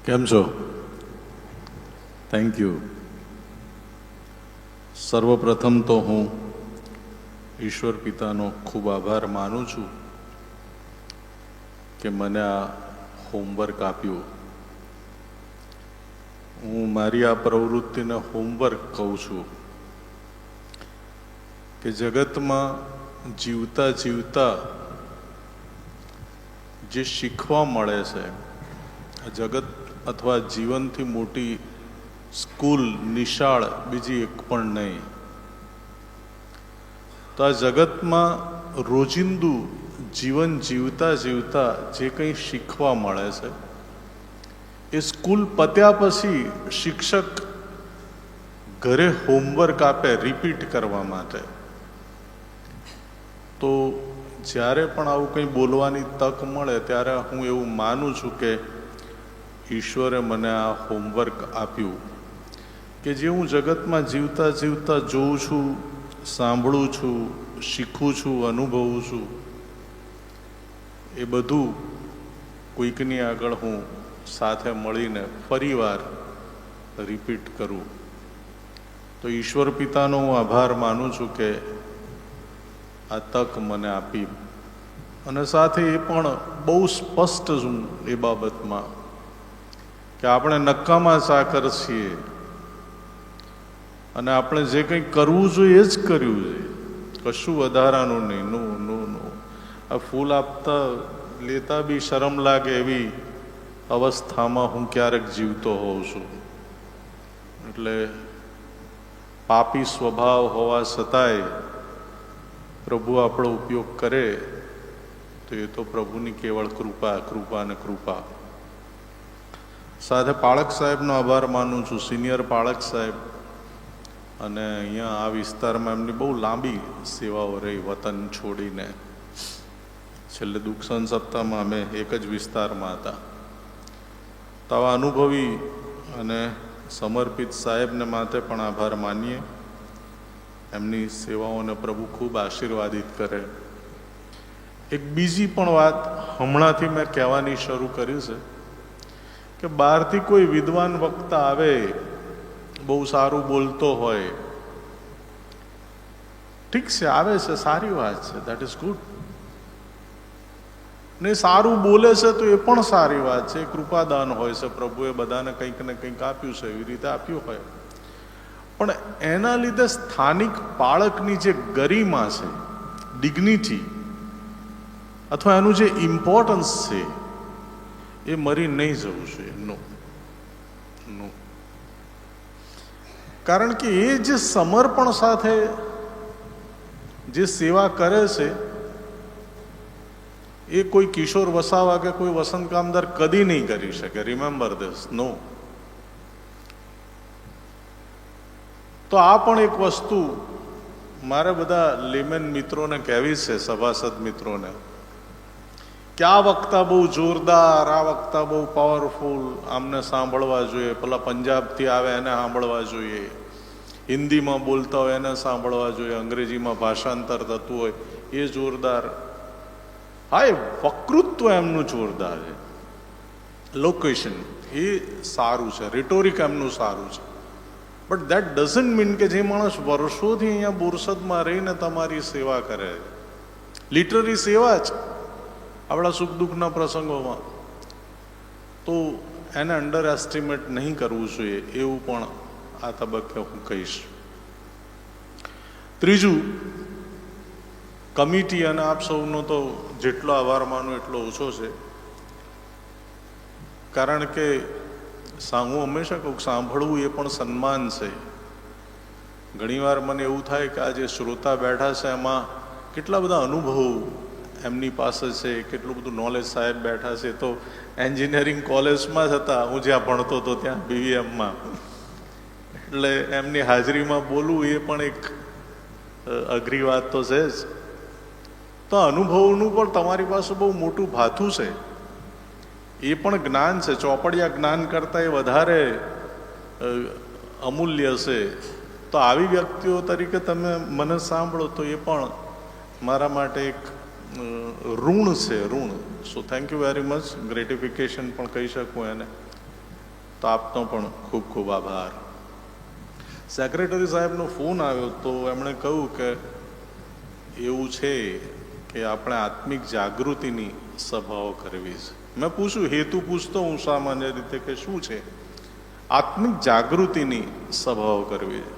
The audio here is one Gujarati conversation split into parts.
કેમ છો? Thank you. સર્વપ્રથમ તો હું ઈશ્વર પિતાનો ખૂબ આભાર માનું છું કે મને આ હોમવર્ક આપ્યું. હું મારી આ પ્રવૃત્તિને હોમવર્ક કહું છું કે જગતમાં જીવતા જીવતા જે શીખવા મળે છે, જગત અથવા જીવનથી મોટી સ્કૂલ નિશાળ બીજી એક પણ નહીં. તો આ જગતમાં રોજિંદુ જીવન જીવતા જીવતા જે કંઈ શીખવા મળે છે એ સ્કૂલ પત્યા પછી શિક્ષક ઘરે હોમવર્ક આપે રિપીટ કરવા માટે. તો જ્યારે પણ આવું કંઈ બોલવાની તક મળે ત્યારે હું એવું માનું છું કે ઈશ્વરે મને આ હોમવર્ક આપ્યું કે જે હું જગતમાં જીવતા જીવતા જોઉં છું, સાંભળું છું, શીખું છું, અનુભવું છું, એ બધું કોઈકની આગળ હું સાથે મળીને ફરીવાર રિપીટ કરું. તો ઈશ્વર પિતાનો હું આભાર માનું છું કે આ તક મને આપી. અને સાથે એ પણ બહુ સ્પષ્ટ છું એ બાબતમાં કે આપણે નક્કામાં ચાકર છીએ અને આપણે જે કંઈ કરવું જોઈએ એ જ કર્યું છે, કશું વધારાનું નહીં. નો. આ ફૂલ આપતા લેતા બી શરમ લાગે એવી અવસ્થામાં હું ક્યારેક જીવતો હોઉં છું. એટલે પાપી સ્વભાવ હોવા છતાંય પ્રભુ આપણો ઉપયોગ કરે તો એ તો પ્રભુની કેવળ કૃપા અને કૃપા. સાથે પાળક સાહેબનો આભાર માનું છું, સિનિયર પાળક સાહેબ. અને અહીંયા આ વિસ્તારમાં એમની બહુ લાંબી સેવાઓ રહી, વતન છોડીને. છેલ્લે દુઃખસન સપ્તાહમાં અમે એક જ વિસ્તારમાં હતા. તો આવા અનુભવી અને સમર્પિત સાહેબને માથે પણ આભાર માનીએ. એમની સેવાઓને પ્રભુ ખૂબ આશીર્વાદિત કરે. એક બીજી પણ વાત હમણાંથી મેં કહેવાની શરૂ કરી છે કે બહારથી કોઈ વિદ્વાન વક્તા આવે, બહુ સારું બોલતો હોય, ઠીક છે, આવે છે, સારી વાત છે, દેટ ઇઝ ગુડ. ને સારું બોલે છે તો એ પણ સારી વાત છે, કૃપાદાન હોય છે, પ્રભુએ બધાને કંઈક ને કંઈક આપ્યું છે, એવી રીતે આપ્યું હોય. પણ એના લીધે સ્થાનિક પાળકની જે ગરિમા છે, ડિગ્નિટી અથવા એનું જે ઇમ્પોર્ટન્સ છે એ મરી નહીં જવું જોઈએ. નો. કારણ કે એ જે સમર્પણ સાથે જે સેવા કરે છે એ કોઈ કિશોર વસાવા કે કોઈ વસંત કામદાર કદી નહીં કરી શકે. Remember this. નો. તો આ પણ એક વસ્તુ મારે બધા લેમેન મિત્રોને કહેવી છે, સભાસદ મિત્રોને, કે આ વક્તા બહુ જોરદાર, આ વક્તા બહુ પાવરફુલ, આમને સાંભળવા જોઈએ. પેલા પંજાબથી આવે એને સાંભળવા જોઈએ, હિન્દીમાં બોલતા હોય એને સાંભળવા જોઈએ, અંગ્રેજીમાં ભાષાંતર થતું હોય એ જોરદાર. હા, એ વક્તૃત્વ એમનું જોરદાર છે, લોકેશન એ સારું છે, રિટોરિક એમનું સારું છે. બટ દેટ ડઝન્ટ મીન કે જે માણસ વર્ષોથી અહીંયા બોરસદમાં રહીને તમારી સેવા કરે, લિટરરી સેવા જ આપણા સુખ દુઃખના પ્રસંગોમાં, તો એને અંડર એસ્ટિમેટ નહીં કરવું જોઈએ, એવું પણ આ તબક્કે હું કહીશ. ત્રીજું, કમિટી અને આપ સૌનો તો જેટલો આભાર માનો એટલો ઓછો છે. કારણ કે હું હંમેશા કહું, સાંભળવું એ પણ સન્માન છે. ઘણીવાર મને એવું થાય કે આ જે શ્રોતા બેઠા છે એમાં કેટલા બધા અનુભવો એમની પાસે છે, કેટલું બધું નોલેજ. સાહેબ બેઠા છે તો એન્જિનિયરિંગ કોલેજમાં જ હતા, હું જ્યાં ભણતો હતો ત્યાં BVMમાં, એટલે એમની હાજરીમાં બોલવું એ પણ એક અઘરી વાત તો છે જ. તો અનુભવનું પણ તમારી પાસે બહુ મોટું ભાથું છે, એ પણ જ્ઞાન છે. ચોપડિયા જ્ઞાન કરતાં એ વધારે અમૂલ્ય છે. તો આવી વ્યક્તિઓ તરીકે તમે મને સાંભળો તો એ પણ મારા માટે એક ઋણ છે, ઋણ. So thank you very much. Gratification પણ કહી શકું એને. તો આપનો પણ ખૂબ ખૂબ આભાર. સેક્રેટરી સાહેબનો ફોન આવ્યો તો એમણે કહ્યું કે એવું છે કે આપણે આત્મિક જાગૃતિની સભાઓ કરવી છે. મેં પૂછ્યું, હેતુ પૂછતો હું સામાન્ય રીતે કે શું છે? આત્મિક જાગૃતિની સભાઓ કરવી છે.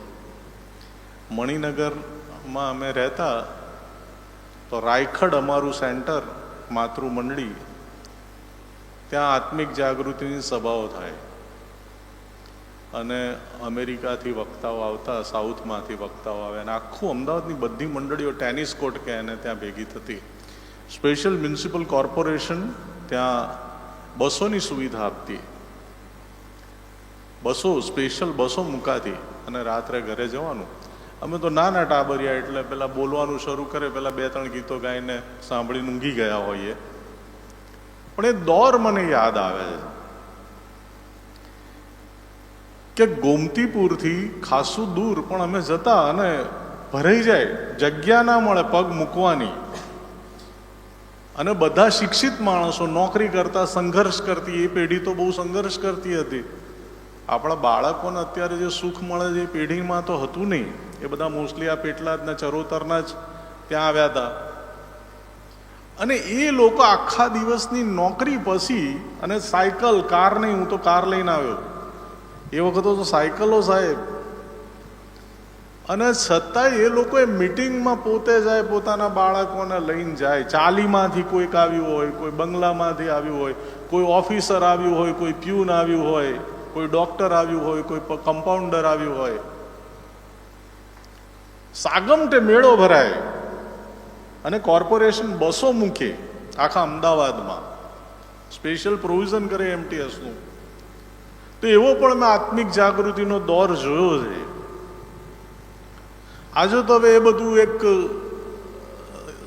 મણિનગરમાં અમે રહેતા તો રાયખડ અમારું સેન્ટર, માતૃ મંડળી, ત્યાં આત્મિક જાગૃતિની સભાઓ થાય અને અમેરિકાથી વક્તાઓ આવતા, સાઉથમાંથી વક્તાઓ આવે અને આખું અમદાવાદની બધી મંડળીઓ ટેનિસ કોર્ટ કે એને ત્યાં ભેગી થતી. સ્પેશિયલ મ્યુનિસિપલ કોર્પોરેશન ત્યાં બસોની સુવિધા આપતી, બસો સ્પેશિયલ બસો મુકાતી અને રાત્રે ઘરે જવાનું. અમે તો નાના ટાબરિયા એટલે પેલા બોલવાનું શરૂ કરે, પેલા 2-3 ગીતો ગાઈને સાંભળીને ઊંઘી ગયા હોઈએ. પણ એ દોર મને યાદ આવે છે કે ગોમતીપુરથી ખાસું દૂર પણ અમે જતા અને ભરાઈ જાય, જગ્યા ના મળે પગ મૂકવાની. અને બધા શિક્ષિત માણસો નોકરી કરતા, સંઘર્ષ કરતી. એ પેઢી તો બહુ સંઘર્ષ કરતી હતી. આપણા બાળકોને અત્યારે જે સુખ મળે છે એ પેઢીમાં તો હતું નહીં. એ બધા મોસ્ટલી આ પેટલાદના ચરોતરના જ ત્યાં આવ્યા હતા. અને એ લોકો આખા દિવસની નોકરી પછી અને સાયકલ, કાર નહીં, હું તો કાર લઈને આવ્યો એ વખતે તો સાયકલો સાહેબ. અને છતાંય એ લોકો એ મિટિંગમાં પોતે જાય, પોતાના બાળકોને લઈને જાય. ચાલીમાંથી કોઈક આવ્યું હોય, કોઈ બંગલામાંથી આવ્યું હોય, કોઈ ઓફિસર આવ્યું હોય, કોઈ પ્યુન આવ્યું હોય, કોઈ ડોક્ટર આવ્યું હોય, કોઈ કમ્પાઉન્ડર આવ્યું હોય. સાગમટે મેળો ભરાય અને કોર્પોરેશન બસો મૂકે આખા અમદાવાદમાં, સ્પેશિયલ પ્રોવિઝન કરે એમટીએસનું. તો એવો પણ મેં આત્મિક જાગૃતિનો દોર જોયો છે. આજે તો હવે એ બધું એક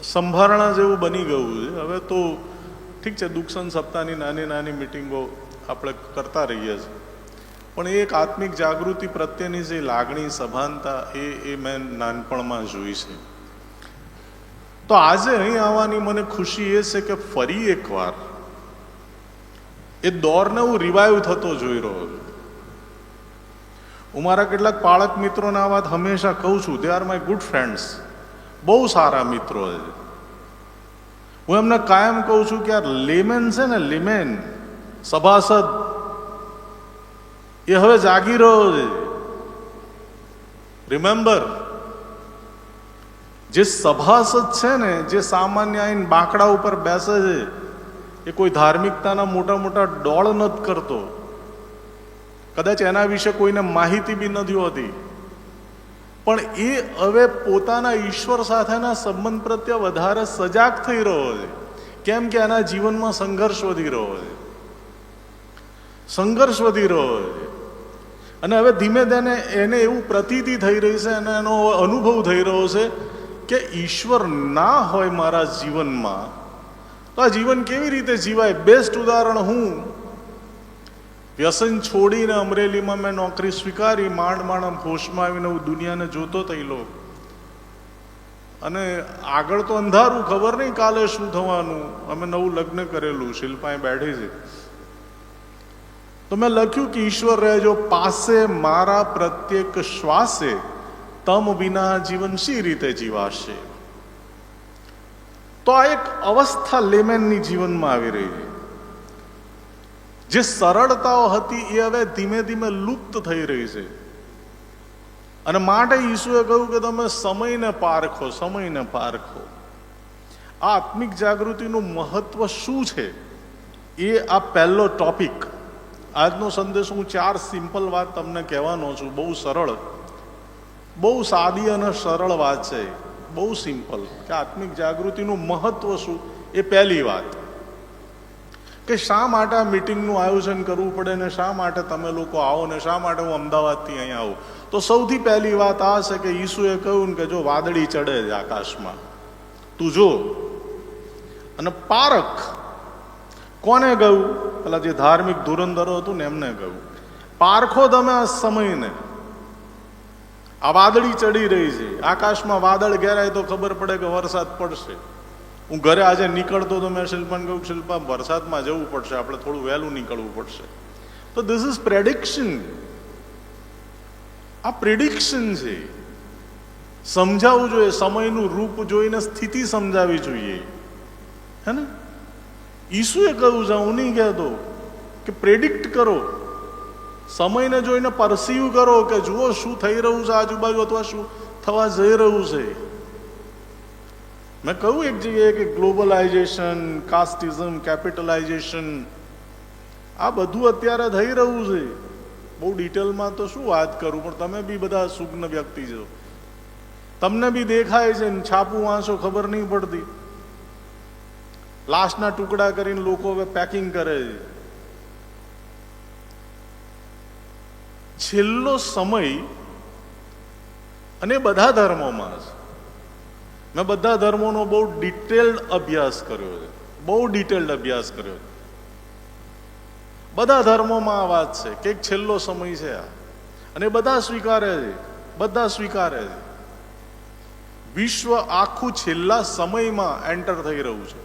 સંભારણા જેવું બની ગયું છે. હવે તો ઠીક છે, દુઃખસન સપ્તાહની નાની નાની મિટિંગો આપણે કરતા રહીએ છીએ, પણ એક આત્મિક જાગૃતિ પ્રત્યેની જે લાગણી, સભાનતા એ મેં નાનપણમાં જોઈ છે. તો આજે અહીં આવવાની મને ખુશી એ છે કે ફરી એકવાર એ દોરને હું રિવાઈવ થતો જોઈ રહ્યો છું. હું મારા કેટલાક બાળક મિત્રોને આ વાત હંમેશા કહું છું. They are my good friends. બહુ સારા મિત્રો છે. હું એમને કાયમ કહું છું કે યાર, લેમેન છે ને, લેમેન સભાસદ, એ હવે જાગી રહ્યો છે. રિમેમ્બર, જે સભાસદ છે ને, જે સામાન્ય આઈને બાકડા ઉપર બેસે છે, એ કોઈ ધાર્મિકતાના મોટા મોટા ડોળ નથી કરતો. કદાચ એના વિશે કોઈને માહિતી બી નથી હોતી, પણ એ હવે પોતાના ઈશ્વર સાથેના સંબંધ પ્રત્યે વધારે સજાગ થઈ રહ્યો છે. કેમ કે એના જીવનમાં સંઘર્ષ વધી રહ્યો છે, સંઘર્ષ વધી રહ્યો છે. અને હવે ધીમે ધીમે એને એવું પ્રતીતિ થઈ રહી છે અને એનો અનુભવ થઈ રહ્યો છે કે ઈશ્વર ના હોય મારા જીવનમાં તો આ જીવન કેવી રીતે જીવાય. બેસ્ટ ઉદાહરણ, હું વ્યસન છોડીને અમરેલીમાં મેં નોકરી સ્વીકારી, માંડ માંડ હોશમાં આવીને હું દુનિયાને જોતો થયેલો. અને આગળ તો અંધારું, ખબર નહીં કાલે શું થવાનું. અમે નવું લગ્ન કરેલું, શિલ્પાએ બેઠી છે. તો મેં લખ્યું કે ઈશ્વર રહેજો પાસે મારા પ્રત્યેક શ્વાસે, તમ વિના જીવન શી રીતે જીવાશે. તો આ એક અવસ્થા લેમેનની જીવનમાં આવી રહી છે. જે સરળતાઓ હતી એ હવે ધીમે ધીમે લુપ્ત થઈ રહી છે. અને માટે ઈસુએ કહ્યું કે તમે સમયને પારખો, સમયને પારખો. આ આત્મિક જાગૃતિનું મહત્વ શું છે એ આ પહેલો ટોપિક. આજનો સંદેશ હું 4 સિમ્પલ વાત તમને કહેવાનો છું. બહુ સરળ, બહુ સાદી અને સરળ વાત છે, બહુ સિમ્પલ. કે આત્મિક જાગૃતિનું મહત્વ શું એ પહેલી વાત. કે શા માટે આ મિટિંગનું આયોજન કરવું પડે ને શા માટે તમે લોકો આવો ને શા માટે હું અમદાવાદથી અહીંયા આવું. તો સૌથી પહેલી વાત આ છે કે ઈસુએ કહ્યું કે જો વાદળી ચડે છે આકાશમાં, તું જો અને પારખ. કોને કહ્યું? પેલા જે ધાર્મિક ધુરંધરો હતું ને એમને કહ્યું, પારખો તમે આ સમયને. આ વાદળી ચડી રહી છે, આકાશમાં વાદળ ઘેરાય તો ખબર પડે કે વરસાદ પડશે. હું ઘરે આજે નીકળતો તો મેં શિલ્પાને કહ્યું, શિલ્પા વરસાદમાં જવું પડશે, આપણે થોડું વહેલું નીકળવું પડશે. તો ધીસ ઇઝ પ્રેડિક્શન. આ પ્રિડિક્શન છે. સમજાવવું જોઈએ, સમયનું રૂપ જોઈને સ્થિતિ સમજાવવી જોઈએ, હે ને? ઈસુએ કહ્યું છે, હું નહીં કહેતો કે પ્રેડિક્ટ કરો, સમયને જોઈને પરસીવ કરો કે જુઓ શું થઈ રહ્યું છે આજુબાજુ અથવા શું થવા જઈ રહ્યું છે. મેં કહ્યું એક જગ્યાએ કે ગ્લોબલાઇઝેશન, કાસ્ટિઝમ, કેપિટલાઇઝેશન, આ બધું અત્યારે થઈ રહ્યું છે. બહુ ડિટેલમાં તો શું વાત કરું, પણ તમે બી બધા સુજ્ઞ વ્યક્તિ છો, તમને બી દેખાય છે ને, છાપું વાંચો ખબર નહીં પડતી. લાશના ટુકડા કરીને લોકો હવે પેકિંગ કરે છે. છેલ્લો સમય અને બધા ધર્મોમાં છે. મેં બધા ધર્મોનો બહુ ડિટેલ્ડ અભ્યાસ કર્યો છે, બહુ ડિટેલ્ડ અભ્યાસ કર્યો છે. બધા ધર્મોમાં આ વાત છે કે એક છેલ્લો સમય છે આ, અને બધા સ્વીકારે છે, બધા સ્વીકારે છે. વિશ્વ આખું છેલ્લા સમયમાં એન્ટર થઈ રહ્યું છે.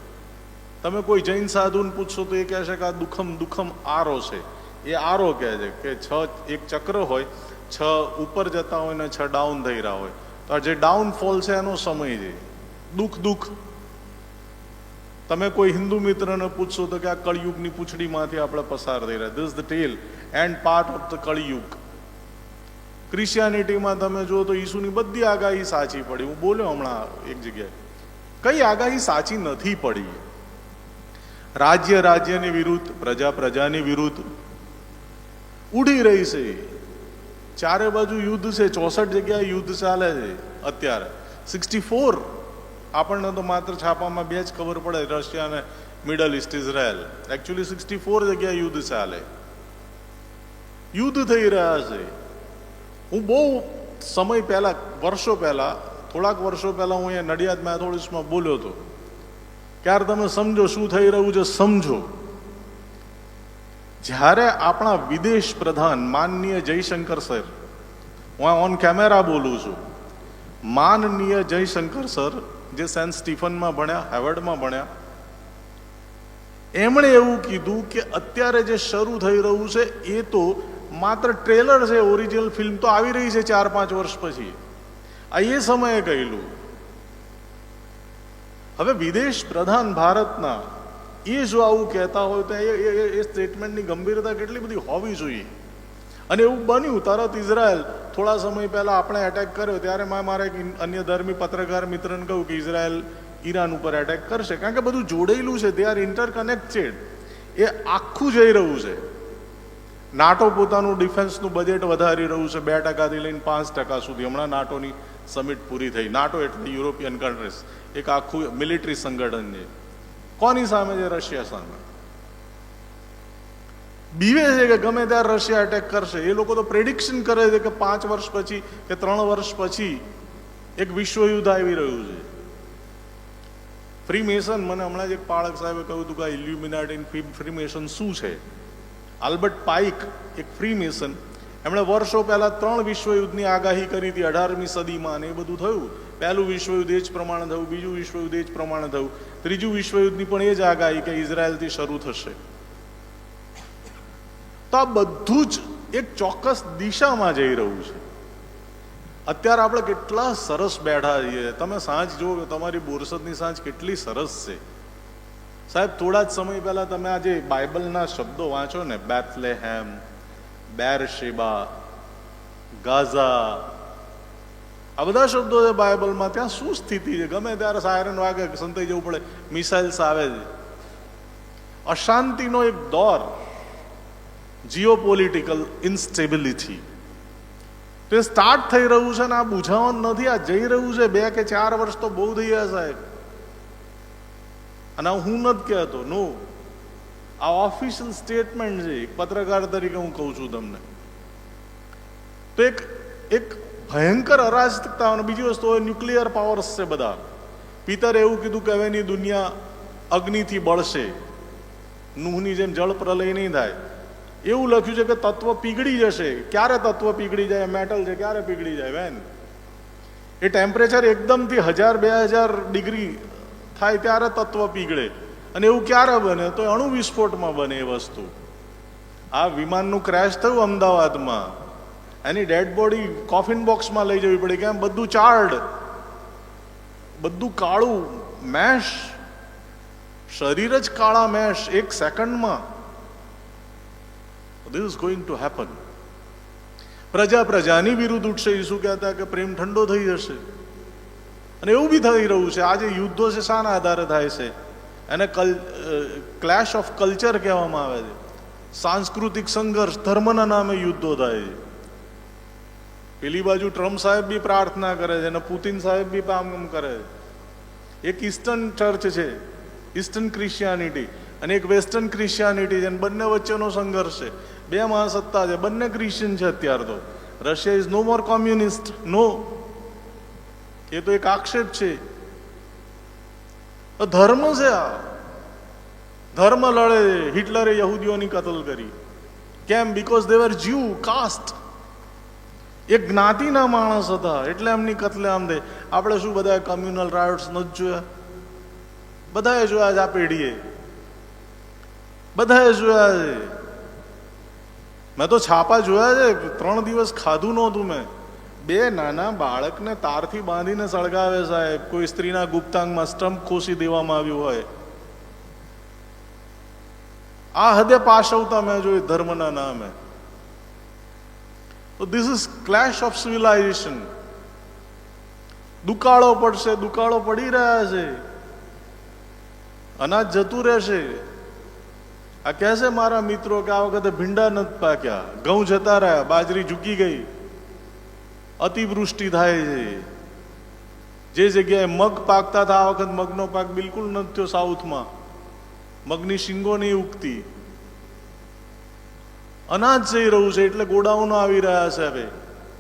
તમે કોઈ જૈન સાધુને પૂછશો તો એ કહેશે કે આ દુખમ આરો છે. એ આરો કહે છે કે 6 એક ચક્ર હોય, 6 ઉપર જતા હોય ને 6 ડાઉન થઈ રહ્યા હોય, તો આ જે ડાઉનફોલ છે એનો સમય છે. દુઃખ. તમે કોઈ હિન્દુ મિત્રને પૂછશો તો કે આ કળિયુગની પૂંછડીમાંથી આપણે પસાર થઈ રહ્યા, this the tail end part of the Kaliyuga. ક્રિશ્ચિયાનિટીમાં તમે જુઓ તો ઈસુની બધી આગાહી સાચી પડી. હું બોલ્યો હમણાં એક જગ્યાએ, કઈ આગાહી સાચી નથી પડી. રાજ્યની વિરુદ્ધ, પ્રજાની વિરુદ્ધ ઉડી રહી છે. ચારે બાજુ યુદ્ધ છે, 64 જગ્યાએ યુદ્ધ ચાલે છે અત્યારે. 64, આપણને તો માત્ર છાપામાં 2 જ ખબર પડે, રશિયા અને મિડલ ઇસ્ટ, ઇઝરાયલ. એકચ્યુઅલી 64 જગ્યાએ યુદ્ધ ચાલે, યુદ્ધ થઈ રહ્યા છે. હું બહુ સમય પહેલા, થોડાક વર્ષો પહેલા હું અહીંયા નડિયાદ મેથોડિસ્ટમાં બોલ્યો હતો. ક્યારે તમે સમજો શું થઈ રહ્યું છે, સમજો. જ્યારે આપણા વિદેશ પ્રધાન માનનીય જયશંકર સર, હું ઓન કેમેરા બોલું છું, માનનીય જયશંકર સર જે સેન્ટ સ્ટીફનમાં ભણ્યા, હાર્વર્ડમાં ભણ્યા, એમણે એવું કીધું કે અત્યારે જે શરૂ થઈ રહ્યું છે એ તો માત્ર ટ્રેલર છે, ઓરિજિનલ ફિલ્મ તો આવી રહી છે 4-5 વર્ષ પછી. આ એ સમયે કહેલું. હવે વિદેશ પ્રધાન ભારતના એ જો આવું કહેતા હોય તો એ સ્ટેટમેન્ટની ગંભીરતા કેટલી બધી હોવી જોઈએ. અને એવું બન્યું, તરત ઇઝરાયલ થોડા સમય પહેલા આપણે એટેક કર્યો ત્યારે મારા એક અન્ય ધર્મી પત્રકાર મિત્રને કહ્યું કે ઇઝરાયલ ઈરાન ઉપર એટેક કરશે, કારણ કે બધું જોડેલું છે, દે આર ઇન્ટરકનેક્ટેડ. એ આખું જઈ રહ્યું છે. નાટો પોતાનું ડિફેન્સનું બજેટ વધારી રહ્યું છે 2%થી લઈને 5% સુધી. હમણાં નાટોની સમિટ પૂરી થઈ. નાટો એટલે યુરોપિયન કન્ટ્રીઝ, એક આખું મિલિટરી સંગઠન છે. કોની સામે છે? રશિયા સામે. બીવે છે કે ગમે ત્યારે રશિયા એટેક કરશે. એ લોકો તો પ્રેડિક્શન કરે છે કે 5 વર્ષ પછી કે 3 વર્ષ પછી એક વિશ્વયુદ્ધ આવી રહ્યું છે. ફ્રીમેસન, મને હમણાં જ એક પાળક સાહેબે કહ્યું હતું કે ઇલ્યુમિનાટી ફ્રીમેસન શું છે. આલ્બર્ટ પાઇક, એક ફ્રીમેસન, એમણે વર્ષો પહેલા 3 વિશ્વયુદ્ધની આગાહી કરી હતી 18મી સદીમાં, અને એ બધું થયું. પહેલું વિશ્વયુદ્ધ એ જ પ્રમાણે થયું, બીજું વિશ્વયુદ્ધ એ જ પ્રમાણે થયું, ત્રીજું વિશ્વયુદ્ધની પણ એ જ આગાહી કે ઇઝરાયલથી શરૂ થશે. તો આ બધું જ એક ચોક્કસ દિશામાં જઈ રહ્યું છે. અત્યારે આપણે કેટલા સરસ બેઠા છીએ. તમે સાંજ જુઓ, તમારી બોરસદની સાંજ કેટલી સરસ છે સાહેબ. થોડા જ સમય પહેલા તમે આજે બાઇબલના શબ્દો વાંચો ને, બેથલેહેમ, બેરશેબા, ગાઝા, આ બધા શબ્દો છે બાઇબલમાં. ત્યાં શું સ્થિતિ છે? ગમે ત્યારે સાયરન વાગે, સંતાઈ જવું પડે, મિસાઇલ્સ આવે છે. અશાંતિનો એક દોર, જીઓપોલિટિકલ ઇન્સ્ટેબિલિટી, તે સ્ટાર્ટ થઈ રહ્યું છે. ને આ બુઝાવવાનું નથી, આ જઈ રહ્યું છે. 2 કે 4 વર્ષ તો બહુ થઈ ગયા સાહેબ. અને હું નથી કહેતો, નો, આ ઓફિશિયલ સ્ટેટમેન્ટ છે. એક પત્રકાર તરીકે હું કહું છું તમને. તો એક ભયંકર અરાજકતા. અને બીજી વસ્તુ હોય, ન્યુક્લિયર પાવર્સ છે બધા. પિતરે એવું કીધું કે હવેની દુનિયા અગ્નિથી બળશે, નૂહની જેમ જળ પ્રલય નહીં થાય. એવું લખ્યું છે કે તત્વ પીગળી જશે. ક્યારે તત્વ પીગળી જાય? મેટલ છે, ક્યારે પીગળી જાય? વેન એ ટેમ્પરેચર એકદમથી 1000-2000 ડિગ્રી થાય ત્યારે તત્વ પીગળે. અને એવું ક્યારે બને? તો અણુ વિસ્ફોટમાં બને એ વસ્તુ. આ વિમાનનું ક્રેશ થયું અમદાવાદમાં, એની ડેડ બોડી કોફિન બોક્સમાં લઈ જવી પડી. કેમ? બધું ચાર્ડ, બધું કાળું મેશ, શરીર જ કાળા મેશ એક સેકન્ડમાં. This is going to happen. પ્રજા પ્રજાની વિરુદ્ધ ઉઠશે. ઈસુ કહેતા કે પ્રેમ ઠંડો થઈ જશે. અને એવું બી થઈ રહ્યું છે. આજે યુદ્ધો છે, શાના આધારે થાય છે? એને ક્લેશ ઓફ કલ્ચર કહેવામાં આવે છે. સાંસ્કૃતિક સંઘર્ષ, ધર્મના નામે યુદ્ધો થાય છે. પેલી બાજુ ટ્રમ્પ સાહેબ બી પ્રાર્થના કરે છે અને પુતિન સાહેબ બી કામ કરે છે. એક ઈસ્ટર્ન ચર્ચ છે, ઈસ્ટર્ન ક્રિશ્ચિયાનિટી, અને એક વેસ્ટર્ન ક્રિશ્ચિયાનિટી છે. બંને વચ્ચેનો સંઘર્ષ છે. બે મહાસત્તા છે, બંને ક્રિશ્ચિયન છે. અત્યાર તો Russia is no more communist. No, એ તો એક આક્ષેપ છે. ધર્મ છે આ. ધર્મ લડે. હિટલરે યહૂદીઓની કતલ કરી. કેમ? Because they were Jew caste. એક જ્ઞાતિના માણસ હતા એટલે એમની કતલેઆમ થઈ. આપણે શું બધા કમ્યુનલ રાયોટ્સ નથી જોયા? બધાએ જોયા છે. આ પેઢીએ બધાએ જોયા છે. મેં તો છાપા જોયા છે. 3 દિવસ ખાધું નહોતું મેં. 2 નાના બાળકને તારથી બાંધીને સળગાવે સાહેબ. કોઈ સ્ત્રીના ગુપ્તાંગમાં સ્ટમ્પ ખોસી દેવામાં આવ્યું હોય. આ હદે પાશવતા મેં જોઈ ધર્મના નામે. તો this is clash of civilization. દુકાળો પડશે, દુકાળો પડી રહ્યા છે. અનાજ જતું રહેશે. આ કહેશે મારા મિત્રો કે આ વખતે ભીંડા નથી પાક્યા, ઘઉં જતા રહ્યા, બાજરી ઝૂકી ગઈ, અતિવૃષ્ટિ થાય છે. જે જગ્યાએ મગ પાકતા હતા આ વખત મગનો પાક બિલકુલ નથી થયો. સાઉથમાં મગની શીંગો નહીં ઉગતી. અનાજ જઈ રહ્યું છે એટલે ગોડાઉનો આવી રહ્યા છે. હવે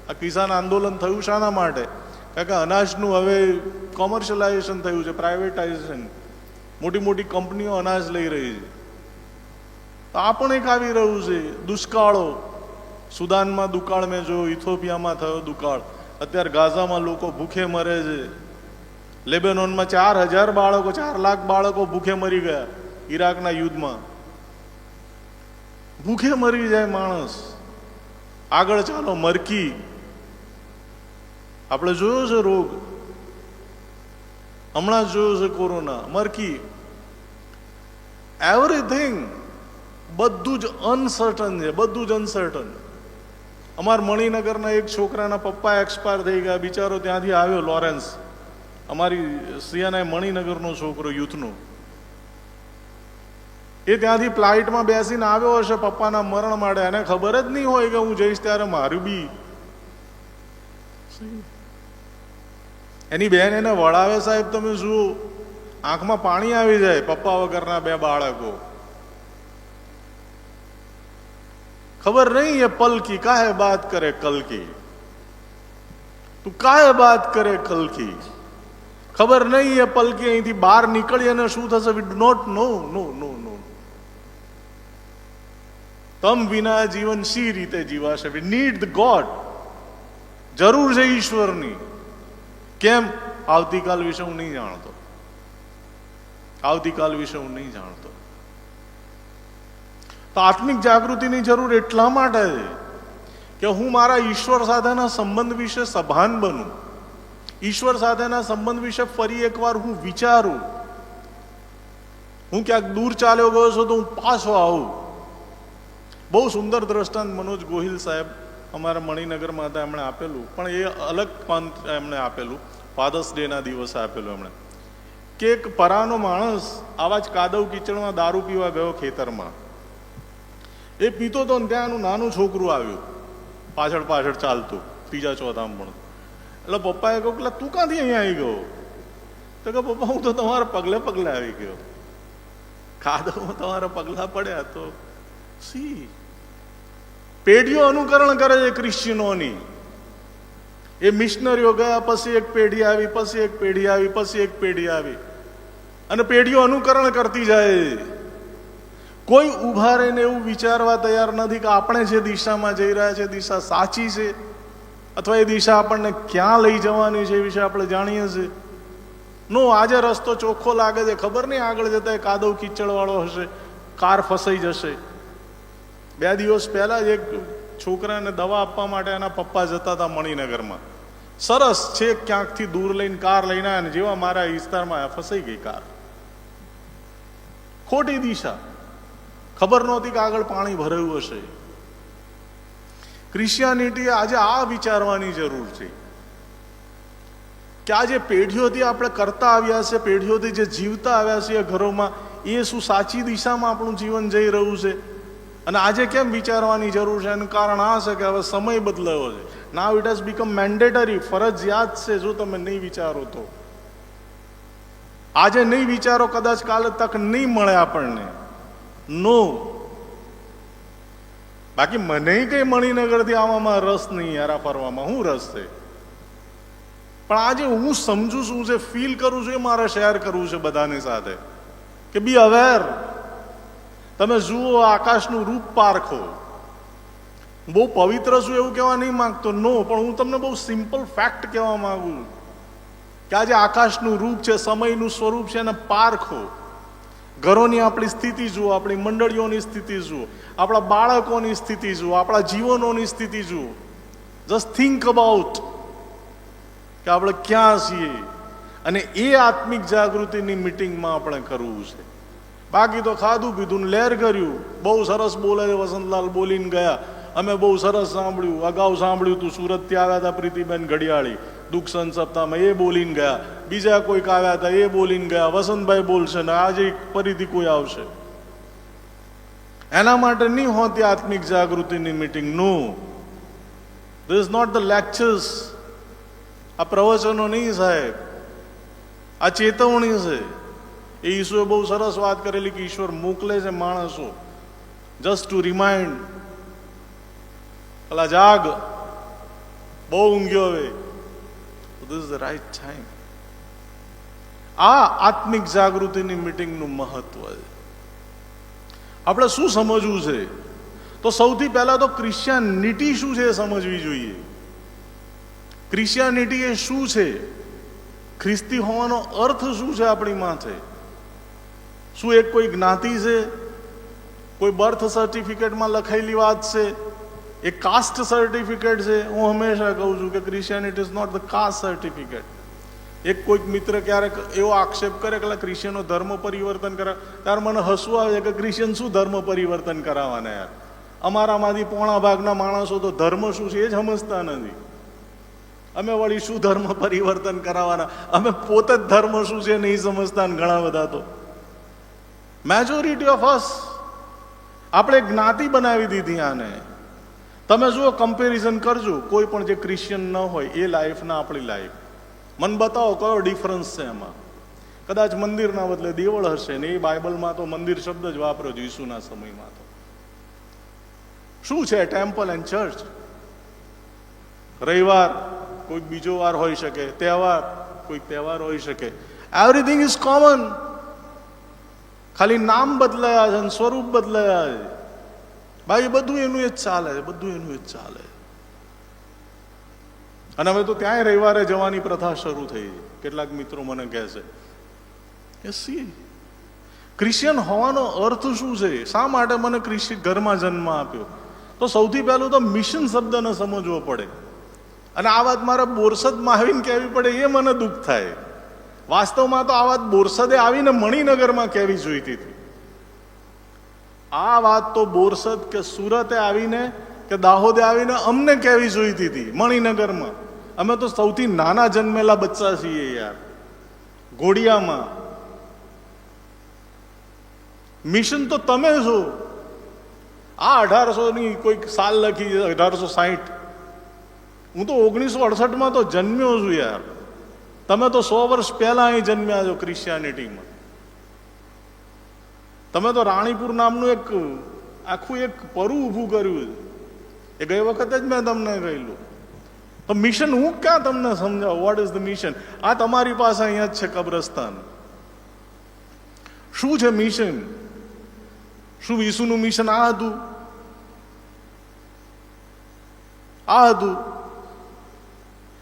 આ કિસાન આંદોલન થયું શાના માટે? કારણ કે અનાજનું હવે કોમર્શિયલાઇઝેશન થયું છે, પ્રાઇવેટાઇઝેશન. મોટી મોટી કંપનીઓ અનાજ લઈ રહી છે. તો આ પણ એક આવી રહ્યું છે. દુષ્કાળો. સુદાનમાં દુકાળ મેં જોયો, ઇથોપિયામાં થયો દુકાળ. અત્યારે ગાઝામાં લોકો ભૂખે મરે છે. લેબેનોનમાં 4,000 બાળકો, 4 લાખ બાળકો ભૂખે મરી ગયા ઈરાકના યુદ્ધમાં. ભૂખે મરી જાય માણસ. આગળ ચાલો, મરકી. આપણે જોયો છે રોગ, હમણાં જ જોયો છે કોરોના, મરકી. એવરીથિંગ બધું જ અનસર્ટન છે, બધું જ અનસર્ટન. અમારા મણિનગરના એક છોકરાના પપ્પા એક્સપાયર થઈ ગયા. બિચારો ત્યાંથી આવ્યો, લોરેન્સ, અમારી સિયાના મણિનગરનો છોકરો, યુથનો. એ ત્યાંથી ફ્લાઇટમાં બેસીને આવ્યો હશે પપ્પાના મરણ માટે. એને ખબર જ નહીં હોય કે હું જઈશ ત્યારે મારું બી. એની બેન એને વળાવે સાહેબ, તમે જુઓ, આંખમાં પાણી આવી જાય. પપ્પા વગરના 2 બાળકો. ખબર નહીં એ પલ કી કાહે બાત કરે કલ કી, તું કાહે બાત કરે કલ કી. ખબર નહીં એ પલ કી અહીંથી બહાર નીકળી અને શું થશે? We do not know. No no no. તમ વિના જીવન સી રીતે જીવાશે? We need the God. જરૂર છે ઈશ્વરની. કેમ? આવતીકાલ વિશે હું નહીં જાણતો. આવતીકાલ વિશે હું નહીં જાણતો. તો આત્મિક જાગૃતિની જરૂર એટલા માટે છે કે હું મારા ઈશ્વર સાથેના સંબંધ વિશે સભાન બનું. ઈશ્વર સાથેના સંબંધ વિશે ફરી એકવાર હું વિચારું. હું ક્યાંક દૂર ચાલ્યો ગયો છું તો હું પાછો આવું. બહુ સુંદર દ્રષ્ટાંત મનોજ ગોહિલ સાહેબ અમારા મણિનગરમાં હતા, એમણે આપેલું. પણ એ અલગ પંથ એમણે આપેલું, ફાધર્સ ડેના દિવસે આપેલું એમણે, કે એક પરાનો માણસ આવા જ કાદવ કીચડમાં દારૂ પીવા ગયો ખેતરમાં. એ પીતો તો ને ત્યાં એનું નાનું છોકરું આવ્યું, પાછળ પાછળ ચાલતું, 3જા 4થામાં ભણતું. એટલે પપ્પાએ કહ્યું કે તું ક્યાંથી અહીંયા આવી ગયો? તો કે પપ્પા હું તો તમારા પગલે પગલે આવી ગયો. કાદવમાં તમારા પગલા પડ્યા તો સી. પેઢીઓ અનુકરણ કરે છે ક્રિશ્ચિયનોની. એ મિશનરીઓ ગયા, પછી એક પેઢી આવી, પછી એક પેઢી આવી, પછી એક પેઢી આવી, અને પેઢીઓ અનુકરણ કરતી જાય. કોઈ ઊભા રહીને એવું વિચારવા તૈયાર નથી કે આપણે જે દિશામાં જઈ રહ્યા છે દિશા સાચી છે, અથવા એ દિશા આપણને ક્યાં લઈ જવાની છે એ વિશે આપણે જાણીએ છીએ. નો, આજે રસ્તો ચોખ્ખો લાગે છે, ખબર નહીં આગળ જતા એ કાદવ કીચડ વાળો હશે, કાર ફસાઈ જશે. 2 દિવસ પહેલા જ એક છોકરાને દવા આપવા માટે એના પપ્પા જતા હતા મણિનગરમાં. સરસ છે, ક્યાંકથી દૂર લઈને કાર લઈને આવ્યા, જેવા મારા વિસ્તારમાં ફસાઈ ગઈ કાર. ખોટી દિશા, ખબર નહોતી કે આગળ પાણી ભરાયું હશે. ક્રિશ્ચિયાનિટી આજે આ વિચારવાની જરૂર છે કે આ જે પેઢીઓથી આપણે કરતા આવ્યા છે, પેઢીઓથી જે જીવતા આવ્યા છે ઘરોમાં, એ શું સાચી દિશામાં આપણું જીવન જઈ રહ્યું છે? અને આજે કેમ વિચારવાની જરૂર છે? એનું કારણ આ છે કે હવે સમય બદલાયો છે. નાઉ ઇટ હેઝ બીકમ મેન્ડેટરી, ફરજિયાત છે. જો તમે નહીં વિચારો તો, આજે નહીં વિચારો, કદાચ કાલે તક નહીં મળે આપણને. નો, બાકી મને કઈ મણિનગરથી આવવામાં રસ નહીં, યારા ફરવામાં શું રસ છે? પણ આજે હું સમજુ છું, જે ફીલ કરું છું, એ મારે શેર કરવું છે બધાની સાથે કે બી અવેર. તમે જુઓ, આકાશનું રૂપ પારખો. બહુ પવિત્ર છું એવું કહેવા નહીં માંગતો, નો, પણ હું તમને બહુ સિમ્પલ ફેક્ટ કહેવા માંગુ કે આજે આકાશનું રૂપ છે, સમયનું સ્વરૂપ છે, એને પારખો. ઘરોની આપણી સ્થિતિ જુઓ, આપણી મંડળીઓની સ્થિતિ જુઓ, આપણા બાળકોની સ્થિતિ જુઓ, આપણા જીવનોની સ્થિતિ જુઓ. જસ્ટ થિંક અબાઉટ કે આપણે ક્યાં છીએ. અને એ આત્મિક જાગૃતિની મિટિંગમાં આપણે કરવું છે. બાકી તો ખાધું પીધું ને લહેર કર્યું. બહુ સરસ બોલે છે વસંતલાલ, બોલીને ગયા. અમે બહુ સરસ સાંભળ્યું. અગાઉ સાંભળ્યું તું, સુરતથી આવ્યા હતા પ્રીતિબેન ઘડિયાળી, દુઃખ સંત સપ્તાહમાં, એ બોલીને ગયા. બીજા કોઈક આવ્યા હતા, એ બોલીને ગયા. વસંતભાઈ બોલશે ને આજે ફરીથી કોઈ આવશે. એના માટે નહીં હોતી આત્મિક જાગૃતિની meeting. No, this is not the lectures. આ પ્રવચનો નહીં સાહેબ, આ ચેતવણી છે. એ ઈસુએ બહુ સરસ વાત કરેલી કે ઈશ્વર મોકલે છે માણસો જસ્ટ ટુ રિમાઇન્ડ, પેલા જાગ, બહુ ઊંઘ્યો હવે, this is the right time. આ આત્મિક જાગૃતિની મિટિંગનું મહત્વ છે. આપણે શું સમજવું છે? તો સૌથી પહેલા તો ક્રિશ્ચિયાનિટી શું છે એ સમજવી જોઈએ. ક્રિશ્ચિયાનિટી એ શું છે? ખ્રિસ્તી હોવાનો અર્થ શું છે આપણી માથે? શું એક કોઈ જ્ઞાતિ છે? કોઈ બર્થ સર્ટિફિકેટમાં લખાયેલી વાત છે? એ કાસ્ટ સર્ટિફિકેટ છે? હું હંમેશા કહું છું કે Christianity is not the caste certificate. એક કોઈક મિત્ર ક્યારેક એવો આક્ષેપ કરે કે ક્રિશ્ચિયનો ધર્મ પરિવર્તન કરે, ત્યારે મને હસવું આવે કે ક્રિશ્ચિયન શું ધર્મ પરિવર્તન કરાવવાના યાર? અમારામાંથી પોણા ભાગના માણસો તો ધર્મ શું છે એ જ સમજતા નથી. અમે વળી શું ધર્મ પરિવર્તન કરાવવાના? અમે પોતે જ ધર્મ શું છે નહીં સમજતા. ઘણા બધા તો મેજોરિટી ઓફ અસ આપણે જ્ઞાતિ બનાવી દીધી આને. તમે જુઓ, કમ્પેરિઝન કરજો કોઈ પણ જે ક્રિશ્ચિયન ન હોય એ લાઈફના આપણી લાઈફ. મને બતાવો કયો ડિફરન્સ છે એમાં. કદાચ મંદિરના બદલે દેવળ હશે ને, એ બાઇબલમાં તો મંદિર શબ્દ જ વાપર્યો છે ઈસુના સમયમાં. તો શું છે ટેમ્પલ એન્ડ ચર્ચ? રવિવાર કોઈક બીજો વાર હોઈ શકે, તહેવાર કોઈક તહેવાર હોઈ શકે. Everything is common. ખાલી નામ બદલાયા છે અને સ્વરૂપ બદલાયા છે. બાકી બધું એનું એ જ ચાલે છે, બધું એનું એ જ ચાલે. અને હવે તો ત્યાંય રવિવારે જવાની પ્રથા શરૂ થઈ. કેટલાક મિત્રો મને કહે છે કે સી ક્રિશ્ચિયન હોવાનો અર્થ શું છે? શા માટે મને ક્રિશ્ચિયન ઘરમાં જન્મ આપ્યો? તો સૌથી પહેલું તો મિશન શબ્દને સમજવો પડે. અને આ વાત મારે બોરસદમાં આવીને કહેવી પડે એ મને દુઃખ થાય. વાસ્તવમાં તો આ વાત બોરસદે આવીને મણિનગરમાં કહેવી જોઈતી હતી. આ વાત તો બોરસદ કે સુરતે આવીને કે દાહોદે આવીને અમને કહેવી જોઈતી હતી મણિનગરમાં. અમે તો સૌથી નાના જન્મેલા બચ્ચા છીએ યાર, ઘોડિયામાં. મિશન તો તમે છો. આ 1800 કોઈક સાલ લખી, 1860. હું તો 1968માં તો જન્મ્યો છું યાર. તમે તો 100 વર્ષ પહેલા અહીં જન્મ્યા છો ક્રિશ્ચિયાનિટીમાં. તમે તો રાણીપુર નામનું એક આખું એક પરું ઊભું કર્યું છે. એ ગઈ વખતે જ મેં તમને કહેલું. તો મિશન હું ક્યાં તમને સમજાવું? What is the mission? આ તમારી પાસે અહીંયા જ છે કબ્રસ્તાન. શું છે મિશન? શું ઈસુનું મિશન આ હતું? આ હતું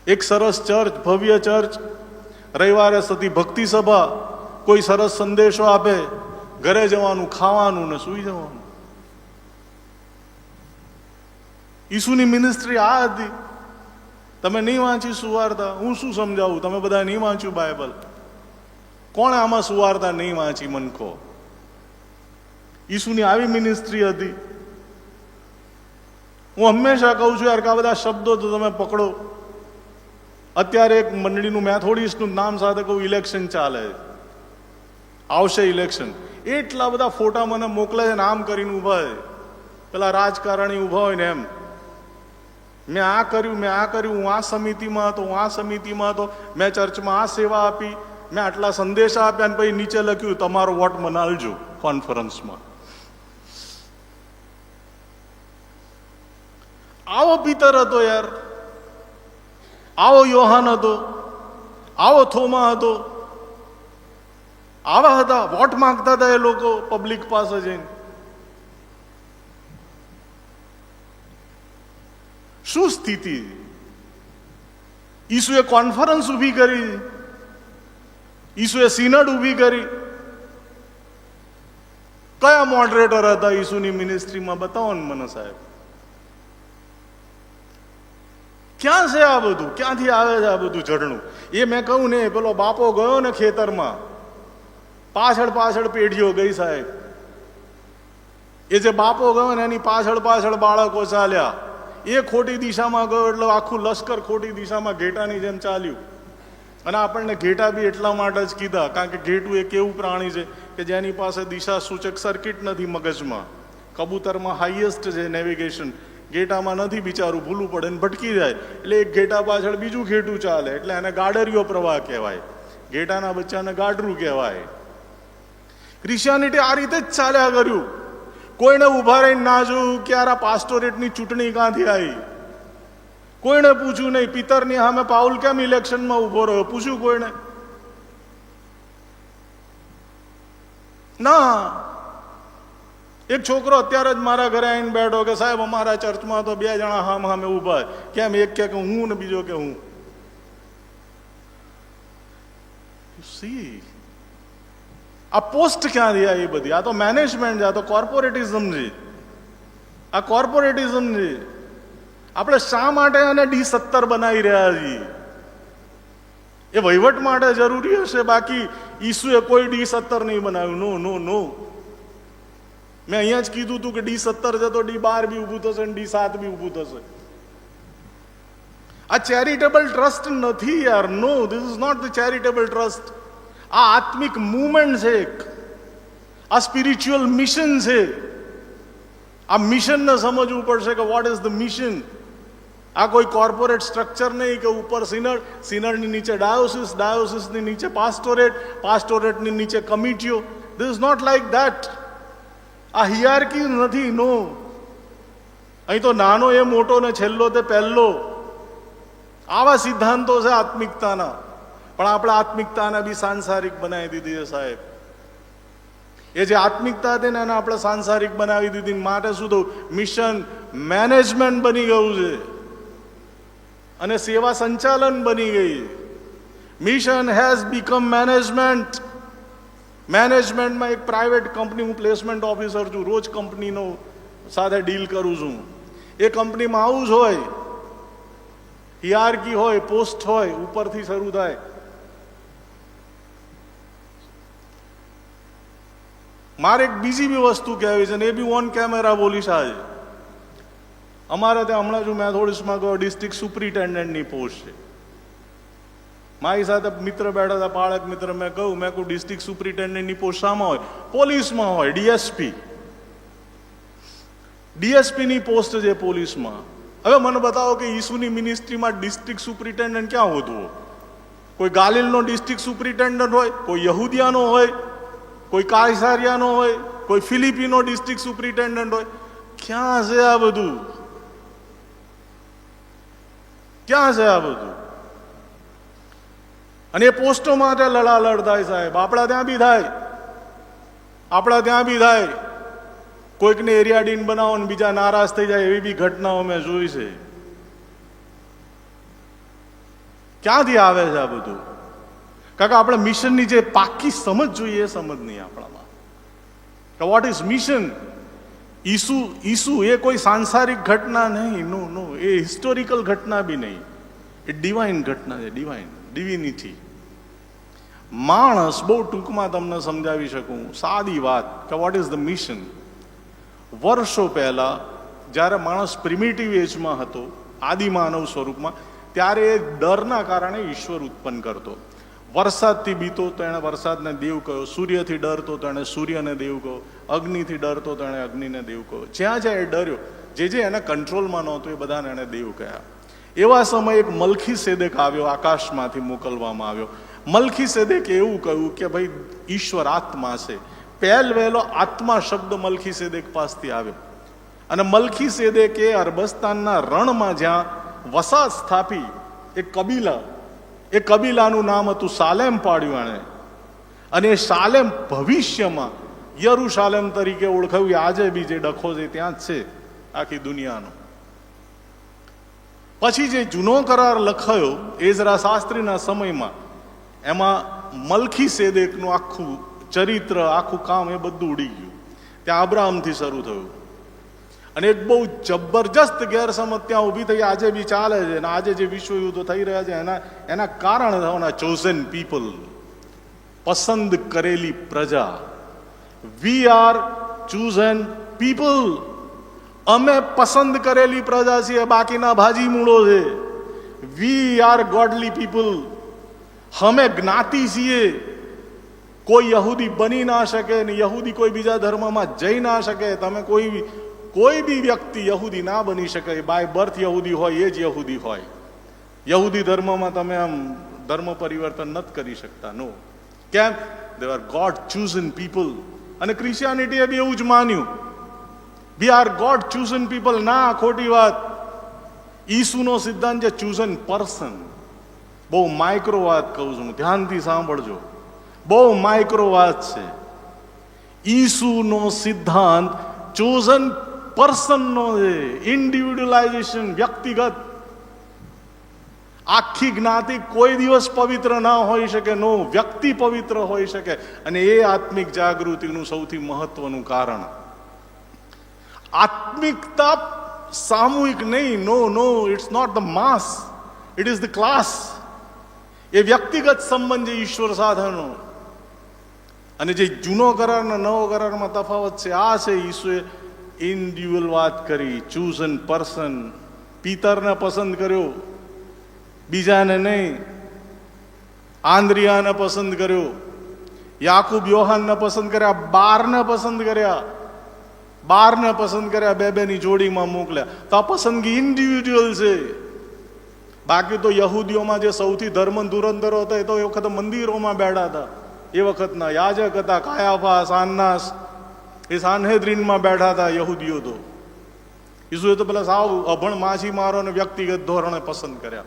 એક સરસ ચર્ચ, ભવ્ય ચર્ચ, રવિવારે થતી ભક્તિ સભા, કોઈ સરસ સંદેશો આપે, ઘરે જવાનું, ખાવાનું ને સૂઈ જવાનું. ઈસુની મિનિસ્ટ્રી આ હતી. તમે નહીં વાંચી સુવાર્તા, હું શું સમજાવું? તમે બધા નહીં વાંચ્યું બાઇબલ? કોણે આમાં સુવાર્તા નહીં વાંચી? મન કહો. ઈસુની આવી મિનિસ્ટ્રી હતી. હું હંમેશા કહું છું યાર કે આ બધા શબ્દો તો તમે પકડો. અત્યારે એક મંડળીનું મેથોડિસ્ટનું નામ સાથે કહું, ઇલેક્શન ચાલે, આવશે ઇલેક્શન, એટલા બધા ફોટા મને મોકલે છે, નામ કરીને ઊભા છે, પેલા રાજકારણી ઊભા હોય ને એમ. મેં આ કર્યું, મેં આ કર્યું, હું આ સમિતિમાં હતો, હું આ સમિતિમાં હતો, મેં ચર્ચમાં આ સેવા આપી, મેં આટલા સંદેશા આપ્યા, અને પછી નીચે લખ્યું તમારો વોટ મને આલજો કોન્ફરન્સમાં. આવો પિતર હતો યાર, આવો યોહાન હતો, આવો થોમા હતો, આવા હતા. વોટ માંગતા હતા એ લોકો પબ્લિક પાસે જઈને. શું સ્થિતિ? ઈસુએ કોન્ફરન્સ ઊભી કરી, ઈસુએ સિનડ ઊભી કરી. કયા મોડરેટર હતા ઈસુની મિનિસ્ટ્રીમાં? બતાવો ને મને સાહેબ. ક્યાં છે આ બધું? ક્યાંથી આવે છે આ બધું ઝરણું? એ મેં કહું ને, પેલો બાપો ગયો ને ખેતરમાં, પાછળ પાછળ પેઢીઓ ગઈ સાહેબ. એ જે બાપો ગયો ને એની પાછળ પાછળ બાળકો ચાલ્યા. એ ખોટી દિશામાં ગયો એટલે આખું લશ્કર ખોટી દિશામાં ઘેટાની જેમ ચાલ્યું. અને આપણને ઘેટા બી એટલા માટે જ કીધા કારણ કે ઘેટું એક એવું પ્રાણી છે કે જેની પાસે દિશા સૂચક સર્કિટ નથી મગજમાં. કબૂતરમાં હાઈએસ્ટ છે નેવિગેશન, ઘેટામાં નથી, બિચારું ભૂલું પડે ને ભટકી જાય. એટલે એક ઘેટા પાછળ બીજું ઘેટું ચાલે, એટલે એને ગાડરિયો પ્રવાહ કહેવાય. ઘેટાના બચ્ચાને ગાડરું કહેવાય. ક્રિશ્ચિયાનિટી આ રીતે જ ચાલ્યા કર્યું. કોઈને ઉભા રહીને ના જોયું કે યાર આ પાસ્ટોરેટની ચૂંટણી ક્યાંથી આવી. કોઈને પૂછ્યું નહીં. પિતરની સામે પાઉલ કેમ ઇલેક્શનમાં ઉભો રહ્યો? પૂછ્યું કોઈને? ના. એક છોકરો અત્યારે જ મારા ઘરે આવીને બેઠો કે સાહેબ અમારા ચર્ચમાં તો 2 જણા હામ હામે ઉભા. કેમ? એક કે હું ને બીજો કે હું. સી આ પોસ્ટ ક્યાંથી આવી બધી? આ તો મેનેજમેન્ટ છે, આ તો કોર્પોરેટિઝમ છે. આ કોર્પોરેટિઝમ છે. આપણે શા માટે આને D17 બનાવી રહ્યા છીએ? એ વહીવટ માટે જરૂરી હશે, બાકી ઈસુએ કોઈ D17 નહીં બનાવ્યું. નો નો નો. મેં અહીંયા જ કીધું હતું કે D17 છે તો D12 બી ઊભું થશે ને D7 બી ઊભું થશે. આ ચેરિટેબલ ટ્રસ્ટ નથી યાર. No, this is not the charitable trust. આ આત્મિક મુવમેન્ટ છે, આ સ્પિરિચ્યુઅલ મિશન છે. આ મિશનને સમજવું પડશે કે વોટ ઇઝ ધ મિશન. આ કોઈ કોર્પોરેટ સ્ટ્રક્ચર નહીં કે ઉપર સિનડ, સિનડની નીચે ડાયોસિસ, ડાયોસિસની નીચે પાસ્ટોરેટ, પાસ્ટોરેટની નીચે કમિટીઓ. This is not like that. આ હિયાર્કી નથી. નો. અહીં તો નાનો એ મોટો ને છેલ્લો તે પહેલો. આવા સિદ્ધાંતો છે આત્મિકતાના. પણ આપણે આત્મિકતાને બી સાંસારિક બનાવી દીધી છે સાહેબ. એ જે આત્મિકતા હતી ને એને આપણે સાંસારિક બનાવી દીધી. માટે શું થયું? મિશન મેનેજમેન્ટ બની ગયું છે અને સેવા સંચાલન બની ગઈ. Mission has become management. મેનેજમેન્ટમાં એક પ્રાઇવેટ કંપની, હું પ્લેસમેન્ટ ઓફિસર છું, રોજ કંપનીનો સાથે ડીલ કરું છું. એ કંપનીમાં આવું જ હોય, હિયાર્કી હોય, પોસ્ટ હોય, ઉપરથી શરૂ થાય. મારે એક બીજી બી વસ્તુ કહેવી છે ને એ બી ઓન કેમેરા બોલીશ. આજે અમારે ત્યાં હમણાં જ મેથોડિસ્ટમાં ગયો, ડિસ્ટ્રિક્ટ સુપ્રિન્ટેન્ડન્ટની પોસ્ટ છે. મારી સાથે મિત્ર બેઠા હતા, બાળક મિત્ર. મેં કહ્યું, મેં કહું ડિસ્ટ્રિક્ટ સુપ્રિન્ટેન્ડન્ટની પોસ્ટ શામાં હોય? પોલીસમાં હોય. ડીએસપીની પોસ્ટ છે પોલીસમાં. હવે મને બતાવો કે ઈસુની મિનિસ્ટ્રીમાં ડિસ્ટ્રિક્ટ સુપ્રિન્ટેન્ડન્ટ ક્યાં હોતું? કોઈ ગાલિલનો ડિસ્ટ્રિક્ટ સુપ્રિન્ટેન્ડન્ટ હોય, કોઈ યહૂદિયાનો હોય, કોઈ કાયસારિયાનો હોય, કોઈ ફિલિપીનો ડિસ્ટ્રિક્ટ સુપ્રિન્ટેન્ડન્ટ હોય. ક્યાં છે આ બધું? ક્યાં છે આ બધું? અને એ પોસ્ટો માટે લડાલડ થાય સાહેબ. આપણા ત્યાં બી થાય, આપણા ત્યાં બી થાય. કોઈકને એરિયા ડીન બનાવો ને બીજા નારાજ થઈ જાય, એવી બી ઘટનાઓ મેં જોઈ છે. ક્યાંથી આવે છે આ બધું? કારણ કે આપણે મિશનની જે પાકી સમજ જોઈએ એ સમજ નહીં આપણામાં. કે વોટ ઇઝ મિશન? ઈસુ એ કોઈ સાંસારિક ઘટના નહીં, નો, એ હિસ્ટોરિકલ ઘટના બી નહીં, એ ડિવાઇન ઘટના છે, ડિવિનિટી. માણસ, બહુ ટૂંકમાં તમને સમજાવી શકું, સાદી વાત કે વોટ ઇઝ ધ મિશન. વર્ષો પહેલા જ્યારે માણસ પ્રિમિટિવ એજમાં હતો, આદિમાનવ સ્વરૂપમાં, ત્યારે એ ડરના કારણે ઈશ્વર ઉત્પન્ન કરતો. વરસાદથી બીતો તો એણે વરસાદને દેવ કહ્યો, સૂર્યથી ડરતો તો એણે સૂર્યને દેવ કહ્યો, અગ્નિથી ડરતો તો એણે અગ્નિને દેવ કહ્યો. જ્યાં જ્યાં એ ડર્યો, જે એને કંટ્રોલમાં નહોતું એ બધાને એણે દેવ કહ્યા. એવા સમયે એક મલ્ખીસેદેક આવ્યો, આકાશમાંથી મોકલવામાં આવ્યો. મલ્ખીસેદેકે એવું કહ્યું કે ભાઈ ઈશ્વર આત્મા છે. પહેલો આત્મા શબ્દ મલ્ખીસેદેક પાસથી આવ્યો. અને મલ્ખીસેદેકે અરબસ્તાનના રણમાં જ્યાં વસાહત સ્થાપી, એ કબીલાનું નામ હતું સાલેમ પાડ્યું એણે. અને એ સાલેમ ભવિષ્યમાં યરુશાલેમ તરીકે ઓળખાયું. આજે બી જે ડખો છે ત્યાં જ છે આખી દુનિયાનો. પછી જે જૂનો કરાર લખાયો એઝરા શાસ્ત્રીના સમયમાં, એમાં મલ્ખીસેદેકનું આખું ચરિત્ર, આખું કામ એ બધું ઉડી ગયું. ત્યાં અબ્રાહમથી શરૂ થયું. અને એક બહુ જબરજસ્ત ગેરસમજ ત્યાં ઊભી થઈ, આજે બી ચાલે છે. અને આજે જે વિશ્વ યુદ્ધો થઈ રહ્યા છે એના કારણે થવાના ચોઝન પીપલ, પસંદ કરેલી પ્રજા. We are chosen people. અમે પસંદ કરેલી પ્રજા છીએ, બાકીના ભાજી મૂળો છે. We are godly people. અમે જ્ઞાતિ છીએ. કોઈ યહૂદી બની ના શકે ને યહૂદી કોઈ બીજા ધર્મમાં જઈ ના શકે. તમે કોઈ બી વ્યક્તિ યહૂદી ના બની શકે. બાય બર્થ યહૂદી હોય એ જ યહૂદી હોય. યહૂદી ધર્મમાં તમે આમ ધર્મ પરિવર્તન નથી કરી શકતા. નો. કેમ? They are God chosen people. અને ક્રિશ્ચિયાનિટીએ બી એવું જ માન્યું, we are God chosen people. ના, ખોટી વાત. ઈસુનો સિદ્ધાંત છે ચોઝન પર્સન. બહુ માઇક્રો વાત કહું છું, ધ્યાનથી સાંભળજો. બહુ માઇક્રો વાત છે. ઈસુનો સિદ્ધાંત ચોઝન પર્સનનો છે, ઇન્ડિવિડ્યુઅલાઇઝેશન, વ્યક્તિગત. આખી જ્ઞાતિ કોઈ દિવસ પવિત્ર ના હોઈ શકે. નો, વ્યક્તિ પવિત્ર હોઈ શકે. અને એ આત્મિક જાગૃતિનું સૌથી મહત્વનું કારણ. આત્મિકતા સામૂહિક નહીં. No, it's not the mass, it is the class. એ વ્યક્તિગત સંબંધ છે ઈશ્વર સાથેનો. અને જે જૂનો કરાર અને નવો કરારમાં તફાવત છે આ છે. ઈસુએ ઇન્ડિવિડ્યુઅલ વાત કરી, ચોઝન પર્સન. પિતરને પસંદ કર્યો, બીજાને નહીં. આંદ્રિયાને પસંદ કર્યો, યાકૂબ યોહાનને પસંદ કર્યા, 12ને પસંદ કર્યા, બેની જોડીમાં મોકલ્યા. તો આ પસંદગી ઇન્ડિવિડ્યુઅલ છે. બાકી તો યહૂદીઓમાં જે સૌથી ધર્મ ધુરંધરો હતા એ તો એ વખત મંદિરોમાં બેઠા હતા. એ વખતના યાજક હતા કાયાફાસ, આન્નાસ, એ સાન્હેદ્રીનમાં બેઠા હતા યહૂદીઓ. તો ઈસુએ તો પેલા સાવ અભણ માછીમારોને વ્યક્તિગત ધોરણે પસંદ કર્યા.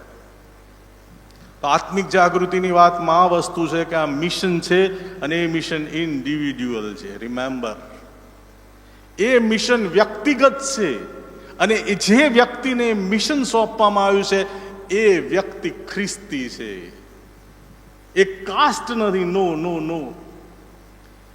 તો આત્મિક જાગૃતિની વાતમાં આ વસ્તુ છે કે આ મિશન છે અને એ મિશન ઇન્ડિવિડ્યુઅલ છે. રિમેમ્બર, એ મિશન વ્યક્તિગત છે. અને જે વ્યક્તિને મિશન સોંપવામાં આવ્યું છે એ વ્યક્તિ ખ્રિસ્તી છે. એ કાસ્ટ નથી. નો,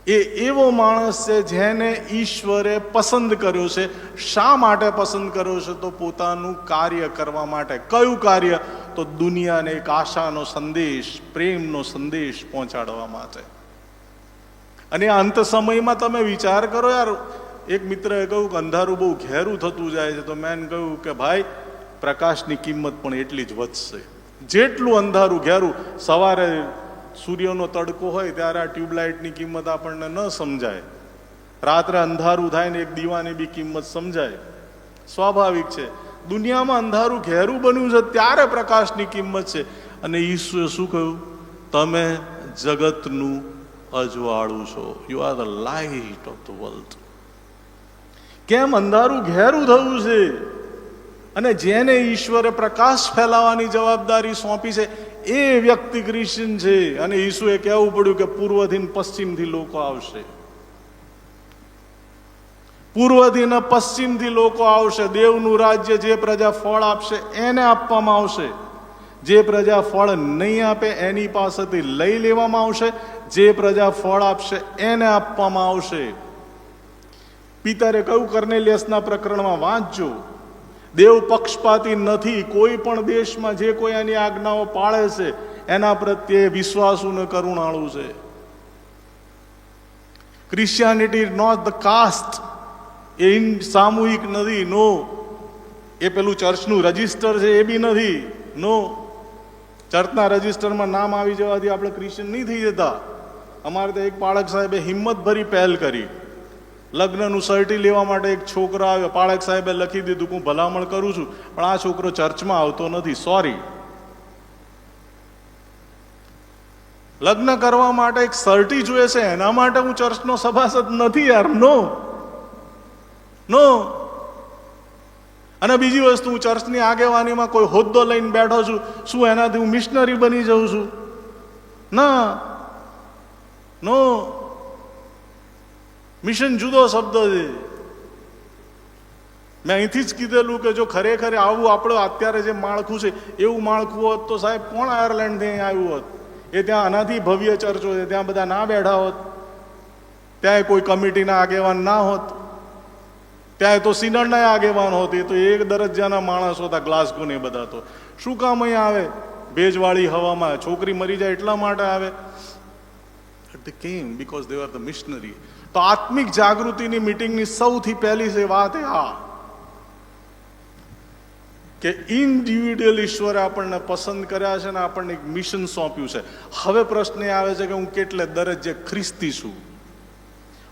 એ એવો માણસ છે જેને ઈશ્વરે પસંદ કર્યો છે. શા માટે પસંદ કર્યો છે? તો પોતાનું કાર્ય કરવા માટે. કયું કાર્ય? તો દુનિયાને એક આશાનો સંદેશ, પ્રેમનો સંદેશ પહોંચાડવા માટે. અને આ અંત સમયમાં તમે વિચાર કરો યાર. એક મિત્રએ કહ્યું કે અંધારું બહુ ઘેરું થતું જાય છે. તો મેં કહ્યું કે ભાઈ, પ્રકાશની કિંમત પણ એટલી જ વધશે. જેટલું અંધારું ઘેરું, સવારે સૂર્યનો તડકો હોય ત્યારે આ ટ્યુબલાઇટની કિંમત આપણને ન સમજાય. રાત્રે અંધારું થાય ને એક દીવાની બી કિંમત સમજાય. સ્વાભાવિક છે. દુનિયામાં અંધારું ઘેરું બન્યું છે ત્યારે પ્રકાશની કિંમત છે. અને ઈસુએ શું કહ્યું? તમે જગતનું અજવાળું છો. You are the light of the world. કેમ અંધારું ઘેરું થયું છે? અને જેને ઈશ્વરે પ્રકાશ ફેલાવવાની જવાબદારી સોંપી છે એ વ્યક્તિ ક્રિશ્ચિયન છે. અને ઈસુએ કહેવું પડ્યું કે પૂર્વથી પશ્ચિમથી લોકો આવશે. પૂર્વથી ને પશ્ચિમથી લોકો આવશે. દેવનું રાજ્ય જે પ્રજા ફળ આપશે એને આપવામાં આવશે. જે પ્રજા ફળ નહીં આપે એની પાસેથી લઈ લેવામાં આવશે. જે પ્રજા ફળ આપશે એને આપવામાં આવશે. પિતરે કહ્યું કર્નેલિયસના પ્રકરણમાં વાંચજો, દેવ પક્ષપાતી નથી. કોઈ પણ દેશમાં જે કોઈ એની આજ્ઞાઓ પાળે છે એના પ્રત્યે વિશ્વાસુ ને કરુણાળુ છે. ક્રિશ્ચિયાનિટી નોટ ધ કાસ્ટ, એ સામૂહિક નથી. નો, એ પેલું ચર્ચનું રજિસ્ટર છે એ બી નથી. નો, ચર્ચના રજિસ્ટરમાં નામ આવી જવાથી આપણે ક્રિશ્ચિયન નહીં થઈ જતા. અમારે તો એક પાળક સાહેબે હિંમત ભરી પહેલ કરી. લગ્નનું સર્ટી લેવા માટે એક છોકરો આવ્યો, પાળક સાહેબે લખી દીધું હું ભલામણ કરું છું પણ આ છોકરો ચર્ચમાં આવતો નથી, સોરી. લગ્ન કરવા માટે એક સર્ટી જોઈએ છે, એના માટે હું ચર્ચનો સભાસદ નથી યાર. નો નો. અને બીજી વસ્તુ, હું ચર્ચની આગેવાનીમાં કોઈ હોદ્દો લઈને બેઠો છું, શું એનાથી હું મિશનરી બની જાઉં છું? ના, નો. મિશન જુદો શબ્દ છે. મેં અહીંથી જ કીધેલું કે જો ખરેખર આવું આપણું અત્યારે જે માળખું છે એવું માળખું હોત તો સાહેબ કોણ આયર્લેન્ડથી અહીં આવ્યું હોત? એ ત્યાં આનાથી ભવ્ય ચર્ચો છે, ત્યાં બધા ના બેઠા હોત, ત્યાં કોઈ કમિટીના આગેવાન ના હોત, ત્યાં તો સિનડના આગેવાન હોત. એ તો એક દરજ્જાના માણસ હતા, ગ્લાસગો ને બધા. તો શું કામ અહીં આવે? ભેજવાળી હવામાં છોકરી મરી જાય એટલા માટે આવે. They came because they were the missionary. તો આત્મિક જાગૃતિની મીટિંગની સૌથી પહેલી છે વાત એ આ કે ઇન્ડિવિડ્યુઅલ ઈશ્વરે આપણને પસંદ કર્યા છે ને આપણને એક મિશન સોંપ્યું છે. હવે પ્રશ્ન એ આવે છે કે હું કેટલે દરજ્જે ખ્રિસ્તી છું?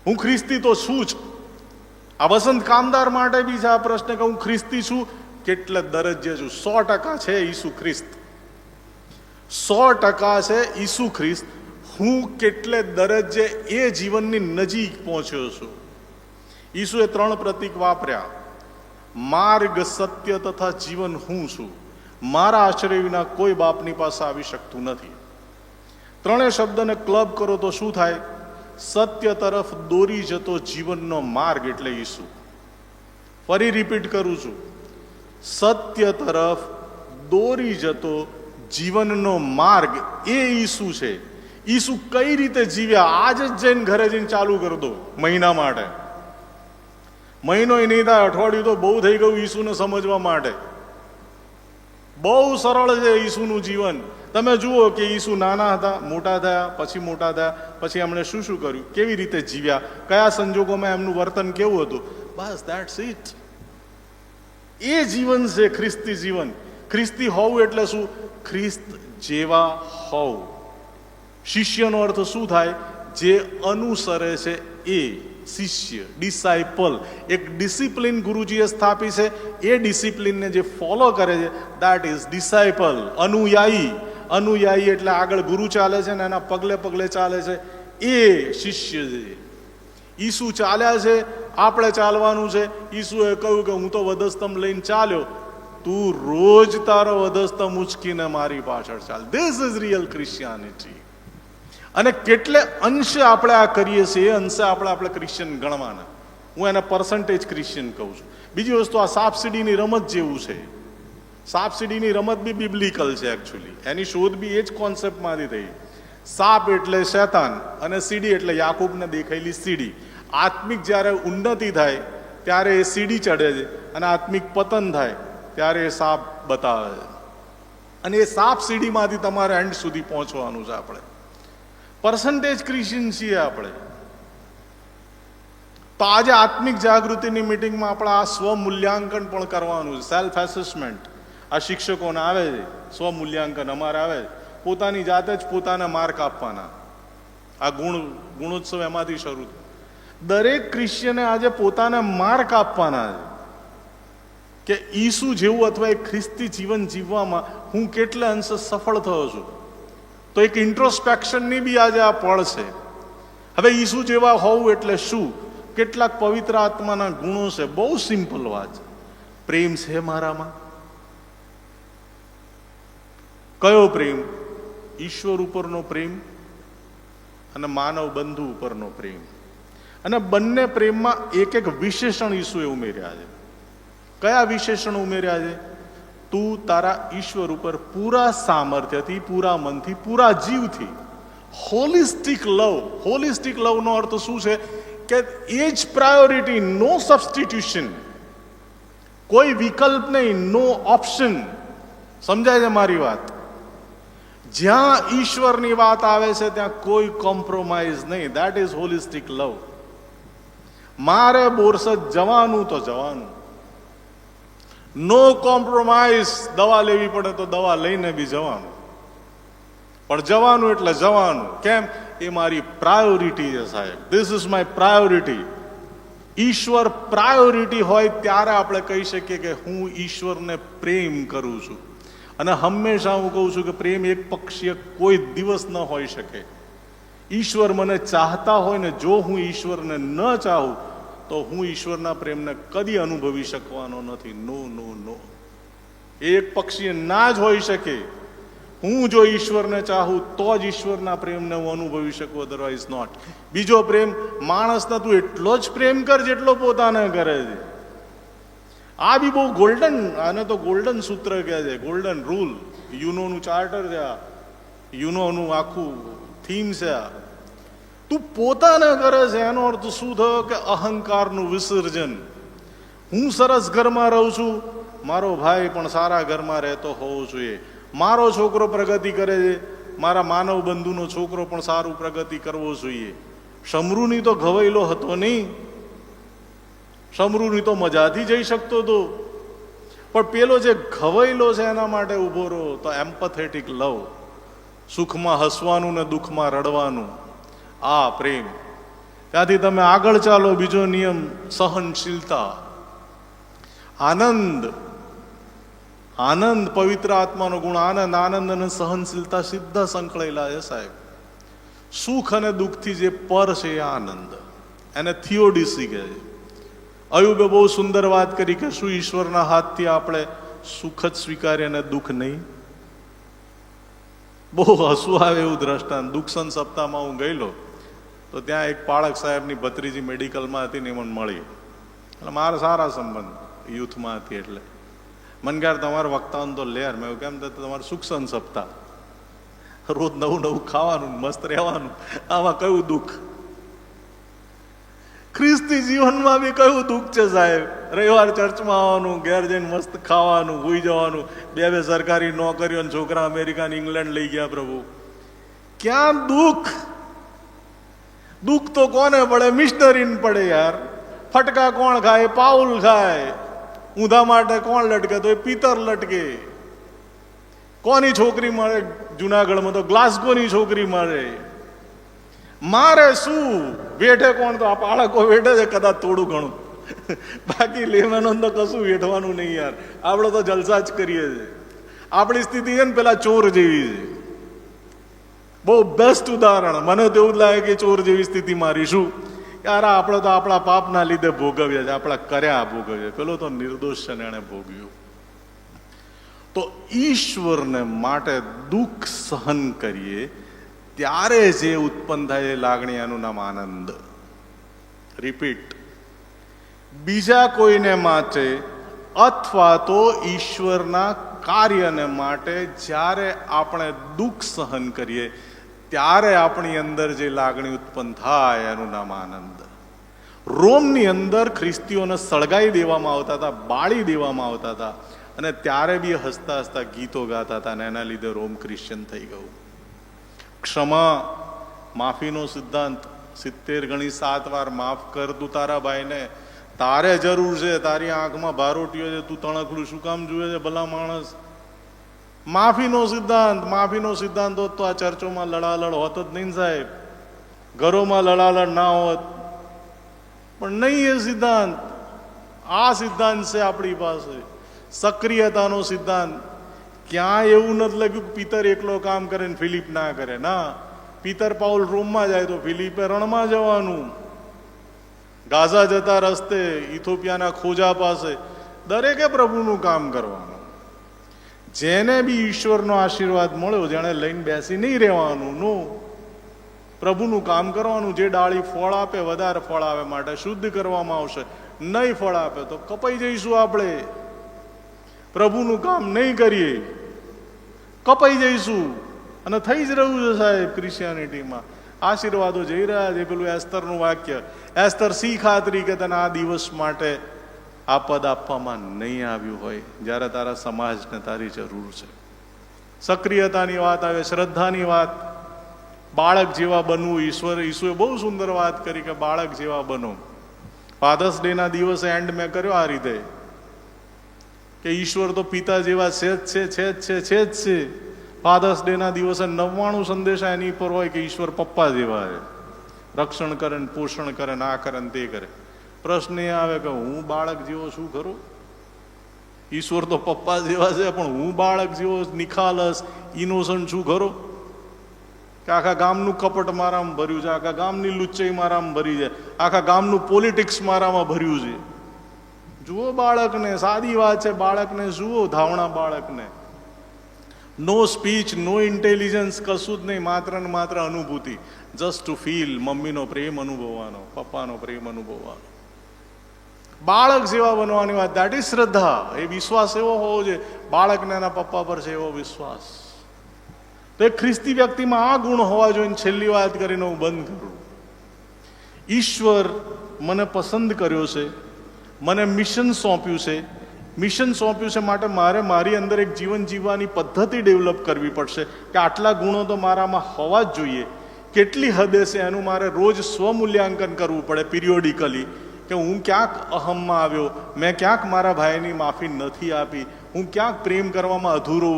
હું ખ્રિસ્તી તો છું જ. આ વસંત કામદાર માટે બી છે આ પ્રશ્ન કે હું ખ્રિસ્તી છું, કેટલે દરજ્જે છું? 100% છે ઈસુ ખ્રિસ્ત, 100% છે ઈસુ ખ્રિસ્ત. હું કેટલે દરજ્જે એ જીવનની નજીક પહોંચ્યો છું? ઈસુએ 3 પ્રતીક વાપર્યા: માર્ગ, સત્ય તથા જીવન હું છું. મારા આશ્રય વિના કોઈ બાપની પાસે આવી શકતું નથી. 3 શબ્દને ક્લબ કરો તો શું થાય? સત્ય તરફ દોરી જતો જીવનનો માર્ગ એટલે ઈસુ. ફરી રિપીટ કરું છું, સત્ય તરફ દોરી જતો જીવનનો માર્ગ એ ઈસુ છે. ઈસુ કઈ રીતે જીવ્યા? આજ જ જઈને ઘરે જઈને ચાલુ કરી દો. મહિના માટે, મહિનો નહીં થાય, અઠવાડિયું તો બહુ થઈ ગયું ઈસુને સમજવા માટે. બહુ સરળ છે ઈસુનું જીવન. તમે જુઓ કે ઈસુ નાના હતા, મોટા થયા, પછી મોટા થયા, પછી એમણે શું શું કર્યું, કેવી રીતે જીવ્યા, કયા સંજોગોમાં એમનું વર્તન કેવું હતું. બસ ધેટ્સ ઇટ. એ જીવન છે ખ્રિસ્તી જીવન. ખ્રિસ્તી હોવું એટલે શું? ખ્રિસ્ત જેવા હોવું. શિષ્યનો અર્થ શું થાય? જે અનુસરે છે એ શિષ્ય, ડિસાઇપલ. એક ડિસિપ્લિન ગુરુજીએ સ્થાપી છે, એ ડિસિપ્લિનને જે ફોલો કરે છે દેટ ઇઝ ડિસાઇપલ. અનુયાયી, અનુયાયી એટલે આગળ ગુરુ ચાલે છે ને એના પગલે પગલે ચાલે છે, એ શિષ્ય છે. ઈસુ ચાલ્યા છે, આપણે ચાલવાનું છે. ઈસુએ કહ્યું કે હું તો વધસ્તંભ લઈને ચાલ્યો, તું રોજ તારો વધસ્તંભ ઉચકીને મારી પાછળ ચાલ. This is real Christianity. અને કેટલે અંશે આપણે આ કરીએ છીએ એ અંશે આપણે ક્રિશ્ચિયન ગણવાના. હું એને પર્સન્ટેજ ક્રિશ્ચિયન કહું છું. બીજી વસ્તુ, આ સાપસીડીની રમત જેવું છે. સાપસીડીની રમત બી બિબ્લિકલ છે એકચ્યુઅલી. એની શોધ બી એ જ કોન્સેપ્ટમાંથી થઈ. સાપ એટલે શેતાન અને સીડી એટલે યાકૂબને દેખાયેલી સીડી. આત્મિક જ્યારે ઉન્નતિ થાય ત્યારે એ સીડી ચડે છે, અને આત્મિક પતન થાય ત્યારે એ સાપ બતાવે છે. અને એ સાપ સીડીમાંથી તમારે એન્ડ સુધી પહોંચવાનું છે. આપણે પર્સન્ટેજ ક્રિશ્ચિયન છીએ આપણે. તો આજે આત્મિક જાગૃતિની મિટિંગમાં આપણે આ સ્વમૂલ્યાંકન પણ કરવાનું છે, સેલ્ફ એસેસમેન્ટ. આ શિક્ષકોને આવે છે સ્વમૂલ્યાંકન, અમારે આવે છે. પોતાની જાતે જ પોતાને માર્ક આપવાના. આ ગુણોત્સવ એમાંથી શરૂ. દરેક ક્રિશ્ચિયને આજે પોતાને માર્ક આપવાના છે કે ઈસુ જેવું અથવા એક ખ્રિસ્તી જીવન જીવવામાં હું કેટલા અંશે સફળ થયો છું. તો એક ઇન્ટ્રોસ્પેક્શનની બી આજે આ પળ છે. હવે ઈસુ જેવા હોવું એટલે શું? કેટલાક પવિત્ર આત્માના ગુણો છે. બહુ સિમ્પલ વાત છે. પ્રેમ છે મારામાં. કયો પ્રેમ? ઈશ્વર ઉપરનો પ્રેમ અને માનવ બંધુ ઉપરનો પ્રેમ. અને બંને પ્રેમમાં એક એક વિશેષણ ઈસુએ ઉમેર્યા છે. કયા વિશેષણ ઉમેર્યા છે? તું તારા ઈશ્વર ઉપર પૂરા સામર્થ્યથી, પૂરા મનથી, પૂરા જીવથી. હોલિસ્ટિક લવ. હોલિસ્ટિક લવનો અર્થ શું છે? કે એ જ પ્રાયોરિટી, નો સબસ્ટિટ્યુશન, કોઈ વિકલ્પ નહીં, નો ઓપ્શન. સમજાય છે મારી વાત? જ્યાં ઈશ્વરની વાત આવે છે ત્યાં કોઈ કોમ્પ્રોમાઇઝ નહીં. દેટ ઇઝ હોલિસ્ટિક લવ. મારે બોરસદ જવાનું તો જવાનું, નો કોમ્પ્રોમાઇઝ. દવા લેવી પડે તો દવા લઈને બી જવાનું, પણ જવાનું એટલે જવાનું. કેમ? એ મારી પ્રાયોરિટી છે સાહેબ. This is my priority. ઈશ્વર પ્રાયોરિટી હોય ત્યારે આપણે કહી શકીએ કે હું ઈશ્વરને પ્રેમ કરું છું. અને હંમેશા હું કહું છું કે પ્રેમ એક પક્ષીય કોઈ દિવસ ન હોઈ શકે. ઈશ્વર મને ચાહતા હોય ને જો હું ઈશ્વરને ન ચાહું તો હું ઈશ્વરના પ્રેમને કદી અનુભવી શકવાનો નથી. નો નો નો, એક પક્ષીય ના જ હોઈ શકે. હું જો ઈશ્વરને ચાહું તો જ ઈશ્વરના પ્રેમને હું અનુભવી શકું, અધરવાઇઝ નોટ. બીજો પ્રેમ, માણસને તું એટલો જ પ્રેમ કર જેટલો પોતાને કરે છે. આ બી બહુ ગોલ્ડન, આને તો ગોલ્ડન સૂત્ર કહે છે, ગોલ્ડન રૂલ. યુનોનું ચાર્ટર છે આ, યુનોનું આખું થીમ છે આ. તું પોતાને કરે છે એનો અર્થ શું થયો? કે અહંકારનું વિસર્જન. હું સરસ ઘરમાં રહું છું, મારો ભાઈ પણ સારા ઘરમાં રહેતો હોવો જોઈએ. મારો છોકરો પ્રગતિ કરે છે, મારા માનવ બંધુનો છોકરો પણ સારું પ્રગતિ કરવો જોઈએ. શમરૂની તો ઘવાયેલો હતો નહીં, શમરૂની તો મજાથી જઈ શકતો હતો, પણ પેલો જે ઘવાયેલો છે એના માટે ઊભો રહો. તો એમ્પથેટિક લવ, સુખમાં હસવાનું ને દુઃખમાં રડવાનું, આ પ્રેમ. ત્યાંથી તમે આગળ ચાલો. બીજો નિયમ, સહનશીલતા. આનંદ, આનંદ પવિત્ર આત્માનો ગુણ. આનંદ, આનંદ અને સહનશીલતા સીધા સંકળાયેલા છે સાહેબ. સુખ અને દુઃખથી જે પર છે એ આનંદ, એને થિયોડિસી કહે છે. અયુબે બહુ સુંદર વાત કરી કે શું ઈશ્વરના હાથથી આપણે સુખ જ સ્વીકારીએ અને દુઃખ નહીં? બહુ હસવું આવે એવું દ્રષ્ટાંત. દુઃખસન સપ્તાહમાં હું ગયેલો તો ત્યાં એક પાળક સાહેબની ભત્રીજી મેડિકલમાં હતી ને મને મળી. એટલે મારા સારા સંબંધ યુથમાં હતી. એટલે મને ક્યારે તમારા વક્તાઓને તો લેર. મેં કેમ તો તમારું સુખસન સપ્તાહ, રોજ નવું નવું ખાવાનું, મસ્ત રહેવાનું, આમાં કયું દુઃખ? ખ્રિસ્તી જીવનમાં બી કયું દુઃખ છે સાહેબ? રવિવાર ચર્ચમાં આવવાનું, ઘેર જઈને મસ્ત ખાવાનું, ભૂઈ જવાનું, બે બે સરકારી નોકરીઓ, છોકરા અમેરિકા ને ઇંગ્લેન્ડ લઈ ગયા. પ્રભુ, ક્યાં દુઃખ? દુઃખ તો કોને પડે? મિશનરીને પડે યાર. ફટકા કોણ ખાય? પાઉલ ખાય. ઊંધા માટે કોણ લટકે? તો એ પિતર લટકે. કોની છોકરી મળે? જુનાગઢમાં તો ગ્લાસગોની છોકરી મળે. મારે શું? વેઠે કોણ? તો આ બાળકો વેઠે છે કદાચ થોડું ઘણું, બાકી લેવાનું તો કશું વેઠવાનું નહીં યાર. આપણે તો જલસા જ કરીએ છીએ. આપણી સ્થિતિ છે ને પેલા ચોર જેવી છે. બહુ બેસ્ટ ઉદાહરણ. મને તો એવું જ લાગે કે ચોર જેવી સ્થિતિ મારી. શું યાર, આપણે તો આપણા પાપના લીધે ભોગવ્યા છે, આપણા કર્યા ભોગવ્યા. પેલો તો નિર્દોષ છે ને એણે ભોગવ્યું. તો ઈશ્વરને માટે દુઃખ સહન કરીએ ત્યારે જે ઉત્પન્ન થાય એ લાગણી, એનું નામ આનંદ. રિપીટ, બીજા કોઈને માટે અથવા તો ઈશ્વરના કાર્યને માટે જ્યારે આપણે દુઃખ સહન કરીએ ત્યારે આપણી અંદર જે લાગણી ઉત્પન્ન થાય એનું નામ આનંદ. રોમની અંદર ખ્રિસ્તીઓને સળગાઈ દેવામાં આવતા હતા, બાળી દેવામાં આવતા હતા, અને ત્યારે બી હસતા હસતા ગીતો ગાતા હતા, અને એના લીધે રોમ ક્રિશ્ચિયન થઈ ગયું. ક્ષમા, માફીનો સિદ્ધાંત. 70 ગણી 7 વાર માફ કર તું તારા ભાઈને, તારે જરૂર છે, તારી આંખમાં ભારોટીઓ છે, તું તણકલું શું કામ જુએ છે ભલા માણસ? માફીનો સિદ્ધાંત. માફીનો સિદ્ધાંત હોત તો આ ચર્ચોમાં લડાલડ હોત જ નહીં સાહેબ, ઘરોમાં લડાલડ ના હોત. પણ નહીં એ સિદ્ધાંત. આ સિદ્ધાંત છે આપણી પાસે, સક્રિયતાનો સિદ્ધાંત. ક્યાંય એવું નથી લખ્યું કે પિતર એકલો કામ કરે ને ફિલિપ ના કરે. ના, પિતર પાઉલ રોમમાં જાય તો ફિલિપે રણમાં જવાનું. ગાઝા જતા રસ્તે ઇથોપિયાના ખોજા પાસે દરેકે પ્રભુનું કામ કરવાનું. જેને બી ઈશ્વરનો આશીર્વાદ મળ્યો, જેને લઈને બેસી નહીં રહેવાનું. નો, પ્રભુનું કામ કરવાનું. જે ડાળી ફળ આપે, વધારે ફળ આવે માટે શુદ્ધ કરવામાં આવશે. નહીં ફળ આપે તો કપાઈ જઈશું આપણે. પ્રભુનું કામ નહીં કરીએ, કપાઈ જઈશું. અને થઈ જ રહ્યું છે સાહેબ ક્રિશ્ચિયાનિટીમાં. આશીર્વાદો જઈ રહ્યા છે. પેલું એસ્તરનું વાક્ય, એસ્તર સી ખાતરી કે તને આ દિવસ માટે આ પદ આપવામાં નહીં આવ્યું હોય જ્યારે તારા સમાજને તારી જરૂર છે. સક્રિયતાની વાત આવે, શ્રદ્ધાની વાત, બાળક જેવા બનવું. ઈસુએ બહુ સુંદર વાત કરી કે બાળક જેવા બનો. ફાધર્સ ડે ના દિવસે એન્ડ મેં કર્યો આ રીતે કે ઈશ્વર તો પિતા જેવા છે જ છે. ફાધર્સ ડે ના દિવસે 99 સંદેશા એની પર હોય કે ઈશ્વર પપ્પા જેવા છે, રક્ષણ કરે ને પોષણ કરે ને આ કરે ને તે કરે. પ્રશ્ન એ આવે કે હું બાળક જેવો શું કરું? ઈશ્વર તો પપ્પા જેવા છે, પણ હું બાળક જેવો નિખાલસ ઇનોસન્ટ શું ખરો? કે આખા ગામનું કપટ મારામાં ભર્યું છે, આખા ગામની લુચ્ચાઈ મારામાં ભરી છે, આખા ગામનું પોલિટિક્સ મારામાં ભર્યું છે. જુઓ બાળકને, સાદી વાત છે, બાળકને જુઓ, ધાવણા બાળકને. નો સ્પીચ, નો ઇન્ટેલિજન્સ, કશું જ નહીં, માત્ર ને માત્ર અનુભૂતિ. જસ્ટ ટુ ફીલ મમ્મીનો પ્રેમ અનુભવવાનો, પપ્પાનો પ્રેમ અનુભવવાનો. બાળક જેવા બનવાની વાત, દેટ ઇઝ શ્રદ્ધા. એ વિશ્વાસ એવો હોવો જોઈએ બાળકને એના પપ્પા પર છે એવો વિશ્વાસ. તો એક ખ્રિસ્તી વ્યક્તિમાં આ ગુણ હોવા જોઈએ. છેલ્લી વાત કરીને હું બંધ કરું. ઈશ્વર મને પસંદ કર્યો છે, મને મિશન સોંપ્યું છે. મિશન સોંપ્યું છે માટે મારે મારી અંદર એક જીવન જીવવાની પદ્ધતિ ડેવલપ કરવી પડશે કે આટલા ગુણો તો મારામાં હોવા જ જોઈએ. કેટલી હદે છે એનું મારે રોજ સ્વમૂલ્યાંકન કરવું પડે, પિરિયોડિકલી, કે હું ક્યાંક અહમમાં આવ્યો, મેં ક્યાંક મારા ભાઈની માફી નથી આપી, હું ક્યાંક પ્રેમ કરવામાં અધૂરો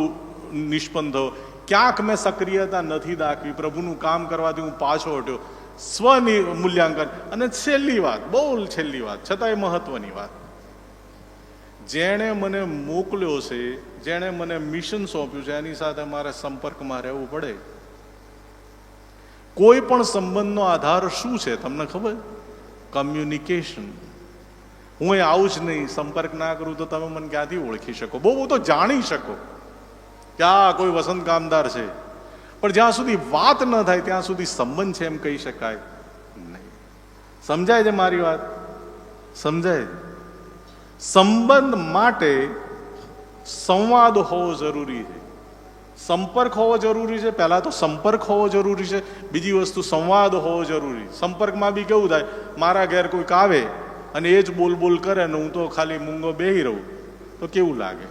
નિષ્પન્ન થયો, ક્યાંક મેં સક્રિયતા નથી દાખવી, પ્રભુનું કામ કરવાથી હું પાછો હટ્યો. મૂલ્યાંકન. અને છેલ્લી વાત, બહુ છેલ્લી વાત, છતાંય મહત્વની વાત, જેણે મને મોકલ્યો છે, જેણે મને મિશન સોંપ્યું છે, એની સાથે મારે સંપર્કમાં રહેવું પડે. કોઈ પણ સંબંધનો આધાર શું છે તમને ખબર? કમ્યુનિકેશન. હું આવું જ નહીં, સંપર્ક ના કરું તો તમે મને ક્યાંથી ઓળખી શકો? બહુ તો જાણી શકો કે આ કોઈ વસંત કામદાર છે, પણ જ્યાં સુધી વાત ન થાય ત્યાં સુધી સંબંધ છે એમ કહી શકાય નહીં. સમજાય છે મારી વાત? સમજાય? સંબંધ માટે સંવાદ હોવો જરૂરી છે, સંપર્ક હોવો જરૂરી છે. પહેલા તો સંપર્ક હોવો જરૂરી છે, બીજી વસ્તુ સંવાદ હોવો જરૂરી. સંપર્કમાં બી કેવું થાય, મારા ઘેર કોઈક આવે અને એ જ બોલ બોલ કરે ને હું તો ખાલી મૂંગો બેહી રહું તો કેવું લાગે?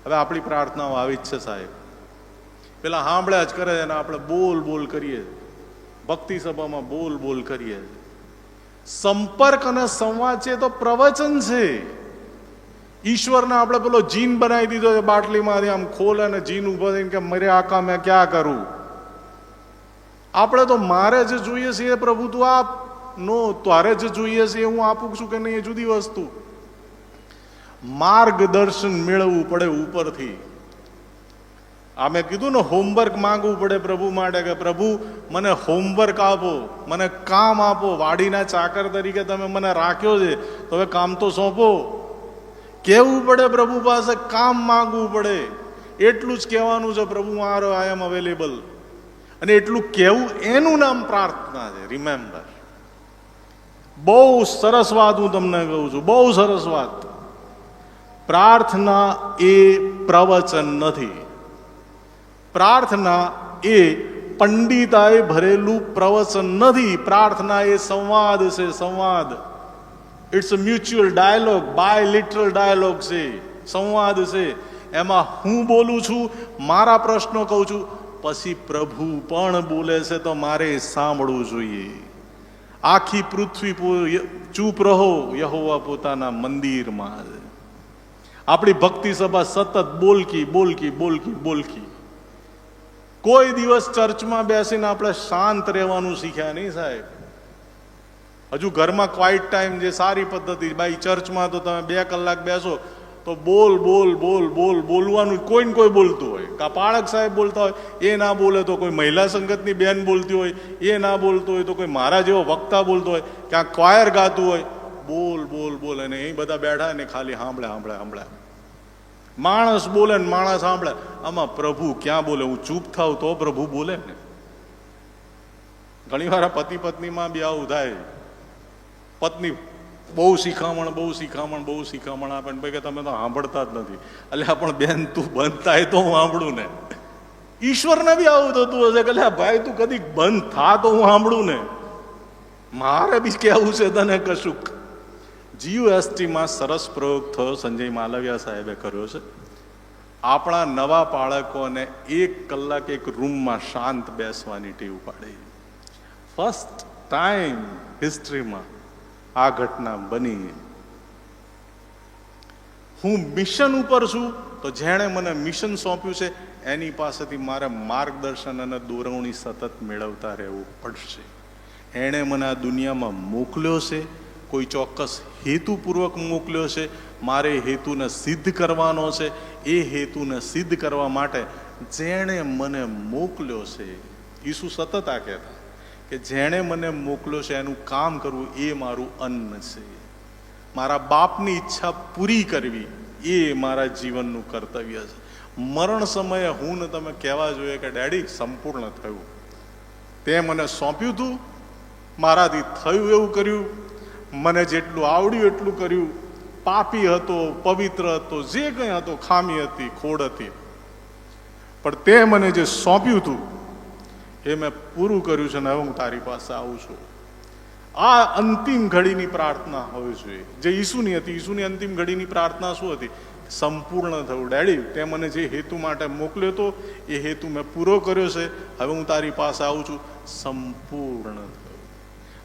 હવે આપણી પ્રાર્થનાઓ આવી જ છે સાહેબ, પેલા સાંભળ્યા જ કરે અને આપણે બોલ બોલ કરીએ, ભક્તિ સભામાં બોલ બોલ કરીએ. સંપર્ક અને સંવાદ છે તો પ્રવચન છે. ઈશ્વરને આપણે પેલો જીન બનાવી દીધો છે બાટલીમાંથી, આમ ખોલે અને જીન ઉભો થઈને કે મરે આકા મેં ક્યાં કરું? આપણે તો મારે જે જોઈએ છે એ પ્રભુ તું આપ, નો તારે જે જોઈએ છે એ હું આપું છું કે નહીં એ જુદી વસ્તુ. માર્ગદર્શન મેળવવું પડે ઉપરથી. આ મેં કીધું ને, હોમવર્ક માંગવું પડે પ્રભુ માટે કે પ્રભુ મને હોમવર્ક આપો, મને કામ આપો. વાડીના ચાકર તરીકે તમે મને રાખ્યો છે તો હવે કામ તો સોંપો. કહેવું પડે પ્રભુ પાસે, કામ માંગવું પડે. એટલું જ કહેવાનું છે, પ્રભુ મારો આઈ એમ અવેલેબલ. અને એટલું કહેવું એનું નામ પ્રાર્થના છે. રિમેમ્બર, બહુ સરસ વાત હું તમને કહું છું, બહુ સરસ વાત. પ્રાર્થના એ પ્રવચન નથી. પ્રાર્થના એ પંડિતાએ ભરેલું પ્રવચન નથી. પ્રાર્થના એ સંવાદ છે, સંવાદ. It's a mutual dialogue, bilateral dialogue છે, સંવાદ છે. એમાં હું બોલું છું, મારા પ્રશ્નો કહું છું, પછી પ્રભુ પણ બોલે છે તો મારે સાંભળવું જોઈએ. આખી પૃથ્વી ચૂપ રહો, યહોવા પોતાના મંદિરમાં. આપણી ભક્તિ સભા સતત બોલકી બોલકી બોલકી બોલકી. કોઈ દિવસ ચર્ચમાં બેસીને આપણે શાંત રહેવાનું શીખ્યા નહીં સાહેબ. હજુ ઘરમાં ક્વાઇટ ટાઈમ જે સારી પદ્ધતિ, ભાઈ ચર્ચમાં તો તમે 2 કલાક બેસો તો બોલ બોલ બોલ બોલ બોલવાનું. કોઈ ને કોઈ બોલતું હોય, કા પાળક સાહેબ બોલતા હોય એ ના બોલે તો કોઈ મહિલા સંગતની બેન બોલતી હોય એ ના બોલતો હોય તો કોઈ મારા જેવો વક્તા બોલતો હોય, ક્યાંક ક્વાયર ગાતું હોય, બોલ બોલ બોલ. અને એ બધા બેઠા ને ખાલી સાંભળે સાંભળે સાંભળે. માણસ બોલે ને માણસ સાંભળે. આમાં પ્રભુ ક્યાં બોલે? હું ચૂપ થાવ તો પ્રભુ બોલે ને. ઘણી વાર પતિ પત્નીમાં બી આવું થાય. પત્ની બહુ શિખામણ આપે ને ભાઈ કે તમે તો સાંભળતા જ નથી. એટલે પણ બેન તું બંધ થાય તો હું સાંભળું ને. ઈશ્વરને બી આવું થતું હશે કે લે ભાઈ તું કદી બંધ થા તો હું સાંભળું ને, મારે બી કેવું છે તને કશુંક. GUSTમાં સરસ પ્રયોગ થયો, સંજય માલવિયા સાહેબે કર્યો છે. આપણા નવા બાળકોને 1 કલાક એક રૂમમાં શાંત બેસવાની ટેવ પાડે. ફર્સ્ટ ટાઈમ હિસ્ટ્રીમાં આ ઘટના બની. હું મિશન ઉપર છું તો જેણે મને મિશન સોંપ્યું છે એની પાસેથી મારે માર્ગદર્શન અને દોરવણી સતત મેળવતા રહેવું પડશે. એણે મને આ દુનિયામાં મોકલ્યો છે, કોઈ ચોક્કસ હેતુપૂર્વક મોકલ્યો છે, મારે હેતુને સિદ્ધ કરવાનો છે. એ હેતુને સિદ્ધ કરવા માટે જેણે મને મોકલ્યો છે, ઈસુ સતત આ કહેતા કે જેણે મને મોકલ્યો છે એનું કામ કરવું એ મારું અન્ન છે. મારા બાપની ઈચ્છા પૂરી કરવી એ મારા જીવનનું કર્તવ્ય છે. મરણ સમયે હું ને તમે કહેવા જોઈએ કે ડેડી સંપૂર્ણ થયું, તે મને સોંપ્યું હતું, મારાથી થયું એવું કર્યું, મને જેટલું આવડ્યું એટલું કર્યું, પાપી હતો, પવિત્ર હતો, જે કંઈ હતો, ખામી હતી, ખોડ હતી, પણ તે મને જે સોંપ્યું હતું એ મેં પૂરું કર્યું છે ને હવે હું તારી પાસે આવું છું. આ અંતિમ ઘડીની પ્રાર્થના હોવી જોઈએ, જે ઈસુની હતી. ઈસુની અંતિમ ઘડીની પ્રાર્થના શું હતી? સંપૂર્ણ થયું. ડેડી તે મને જે હેતુ માટે મોકલ્યો હતો એ હેતુ મેં પૂરો કર્યો છે, હવે હું તારી પાસે આવું છું, સંપૂર્ણ થયું.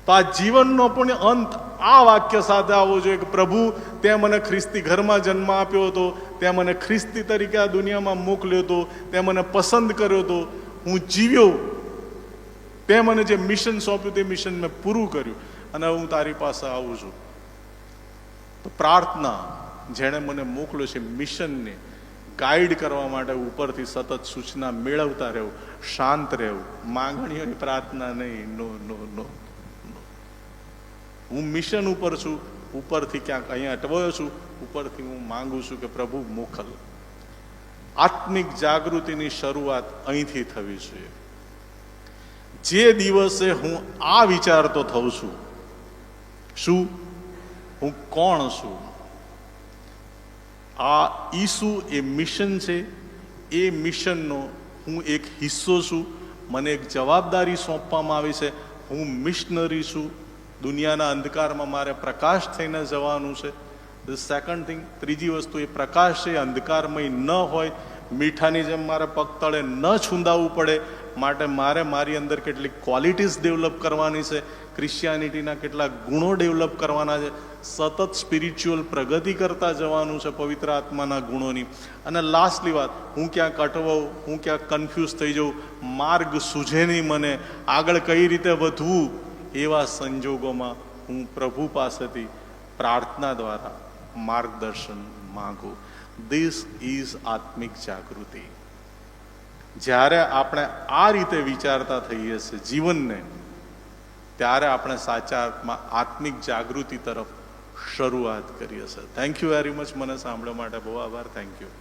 તો આ જીવનનો પણ અંત આ વાક્ય સાથે આવવો જોઈએ કે પ્રભુ તે મને ખ્રિસ્તી ઘરમાં જન્મ આપ્યો હતો, તે મને ખ્રિસ્તી તરીકે આ દુનિયામાં મોકલ્યો હતો, તે મને પસંદ કર્યો હતો, હું જીવ્યો, તે મને જે મિશન સોંપ્યું તે મિશન મેં પૂરું કર્યું અને હું તારી પાસે આવું છું. તો પ્રાર્થના જેણે મને મોકલ્યો છે મિશનને ગાઈડ કરવા માટે ઉપરથી સતત સૂચના મેળવતા રહેવું, શાંત રહેવું, માંગણીઓની પ્રાર્થના નહીં. નો નો નો, હું મિશન ઉપર છું, ઉપરથી ક્યાંક અહીંયા અટવાયો છું, ઉપરથી હું માંગુ છું કે પ્રભુ મોકલ. આત્મિક જાગૃતિની શરૂઆત અહીંથી થવી જોઈએ. જે દિવસે હું આ વિચારતો થઉં છું, શું હું કોણ છું, આ ઈસુ એ મિશન છે, એ મિશનનો હું એક હિસ્સો છું, મને એક જવાબદારી સોંપવામાં આવી છે, હું મિશનરી છું, દુનિયાના અંધકારમાં મારે પ્રકાશ થઈને જવાનું છે. ધ સેકન્ડ થિંગ, ત્રીજી વસ્તુ, એ પ્રકાશ છે અંધકારમય ન હોય, મીઠાની જેમ મારે પગ તળે ન છૂંદાવવું પડે, માટે મારે મારી અંદર કેટલીક ક્વોલિટીઝ ડેવલપ કરવાની છે, ક્રિશ્ચિયાનિટીના કેટલાક ગુણો ડેવલપ કરવાના છે, સતત સ્પિરિચ્યુઅલ પ્રગતિ કરતા જવાનું છે પવિત્ર આત્માના ગુણોની. અને લાસ્ટલી વાત, હું ક્યાંક અટવાઉં, હું ક્યાંક કન્ફ્યુઝ થઈ જાઉં, માર્ગ સૂઝે નહીં મને, આગળ કઈ રીતે વધવું, એવા સંજોગોમાં હું પ્રભુ પાસેથી પ્રાર્થના દ્વારા માર્ગદર્શન માંગું. ધીસ ઇઝ આત્મિક જાગૃતિ. જ્યારે આપણે આ રીતે વિચારતા થઈએ છીએ જીવનને, ત્યારે આપણે સાચા આત્મિક જાગૃતિ તરફ શરૂઆત કરીએ છીએ. Thank you very much. મને સાંભળવા માટે બહુ આભાર. Thank you.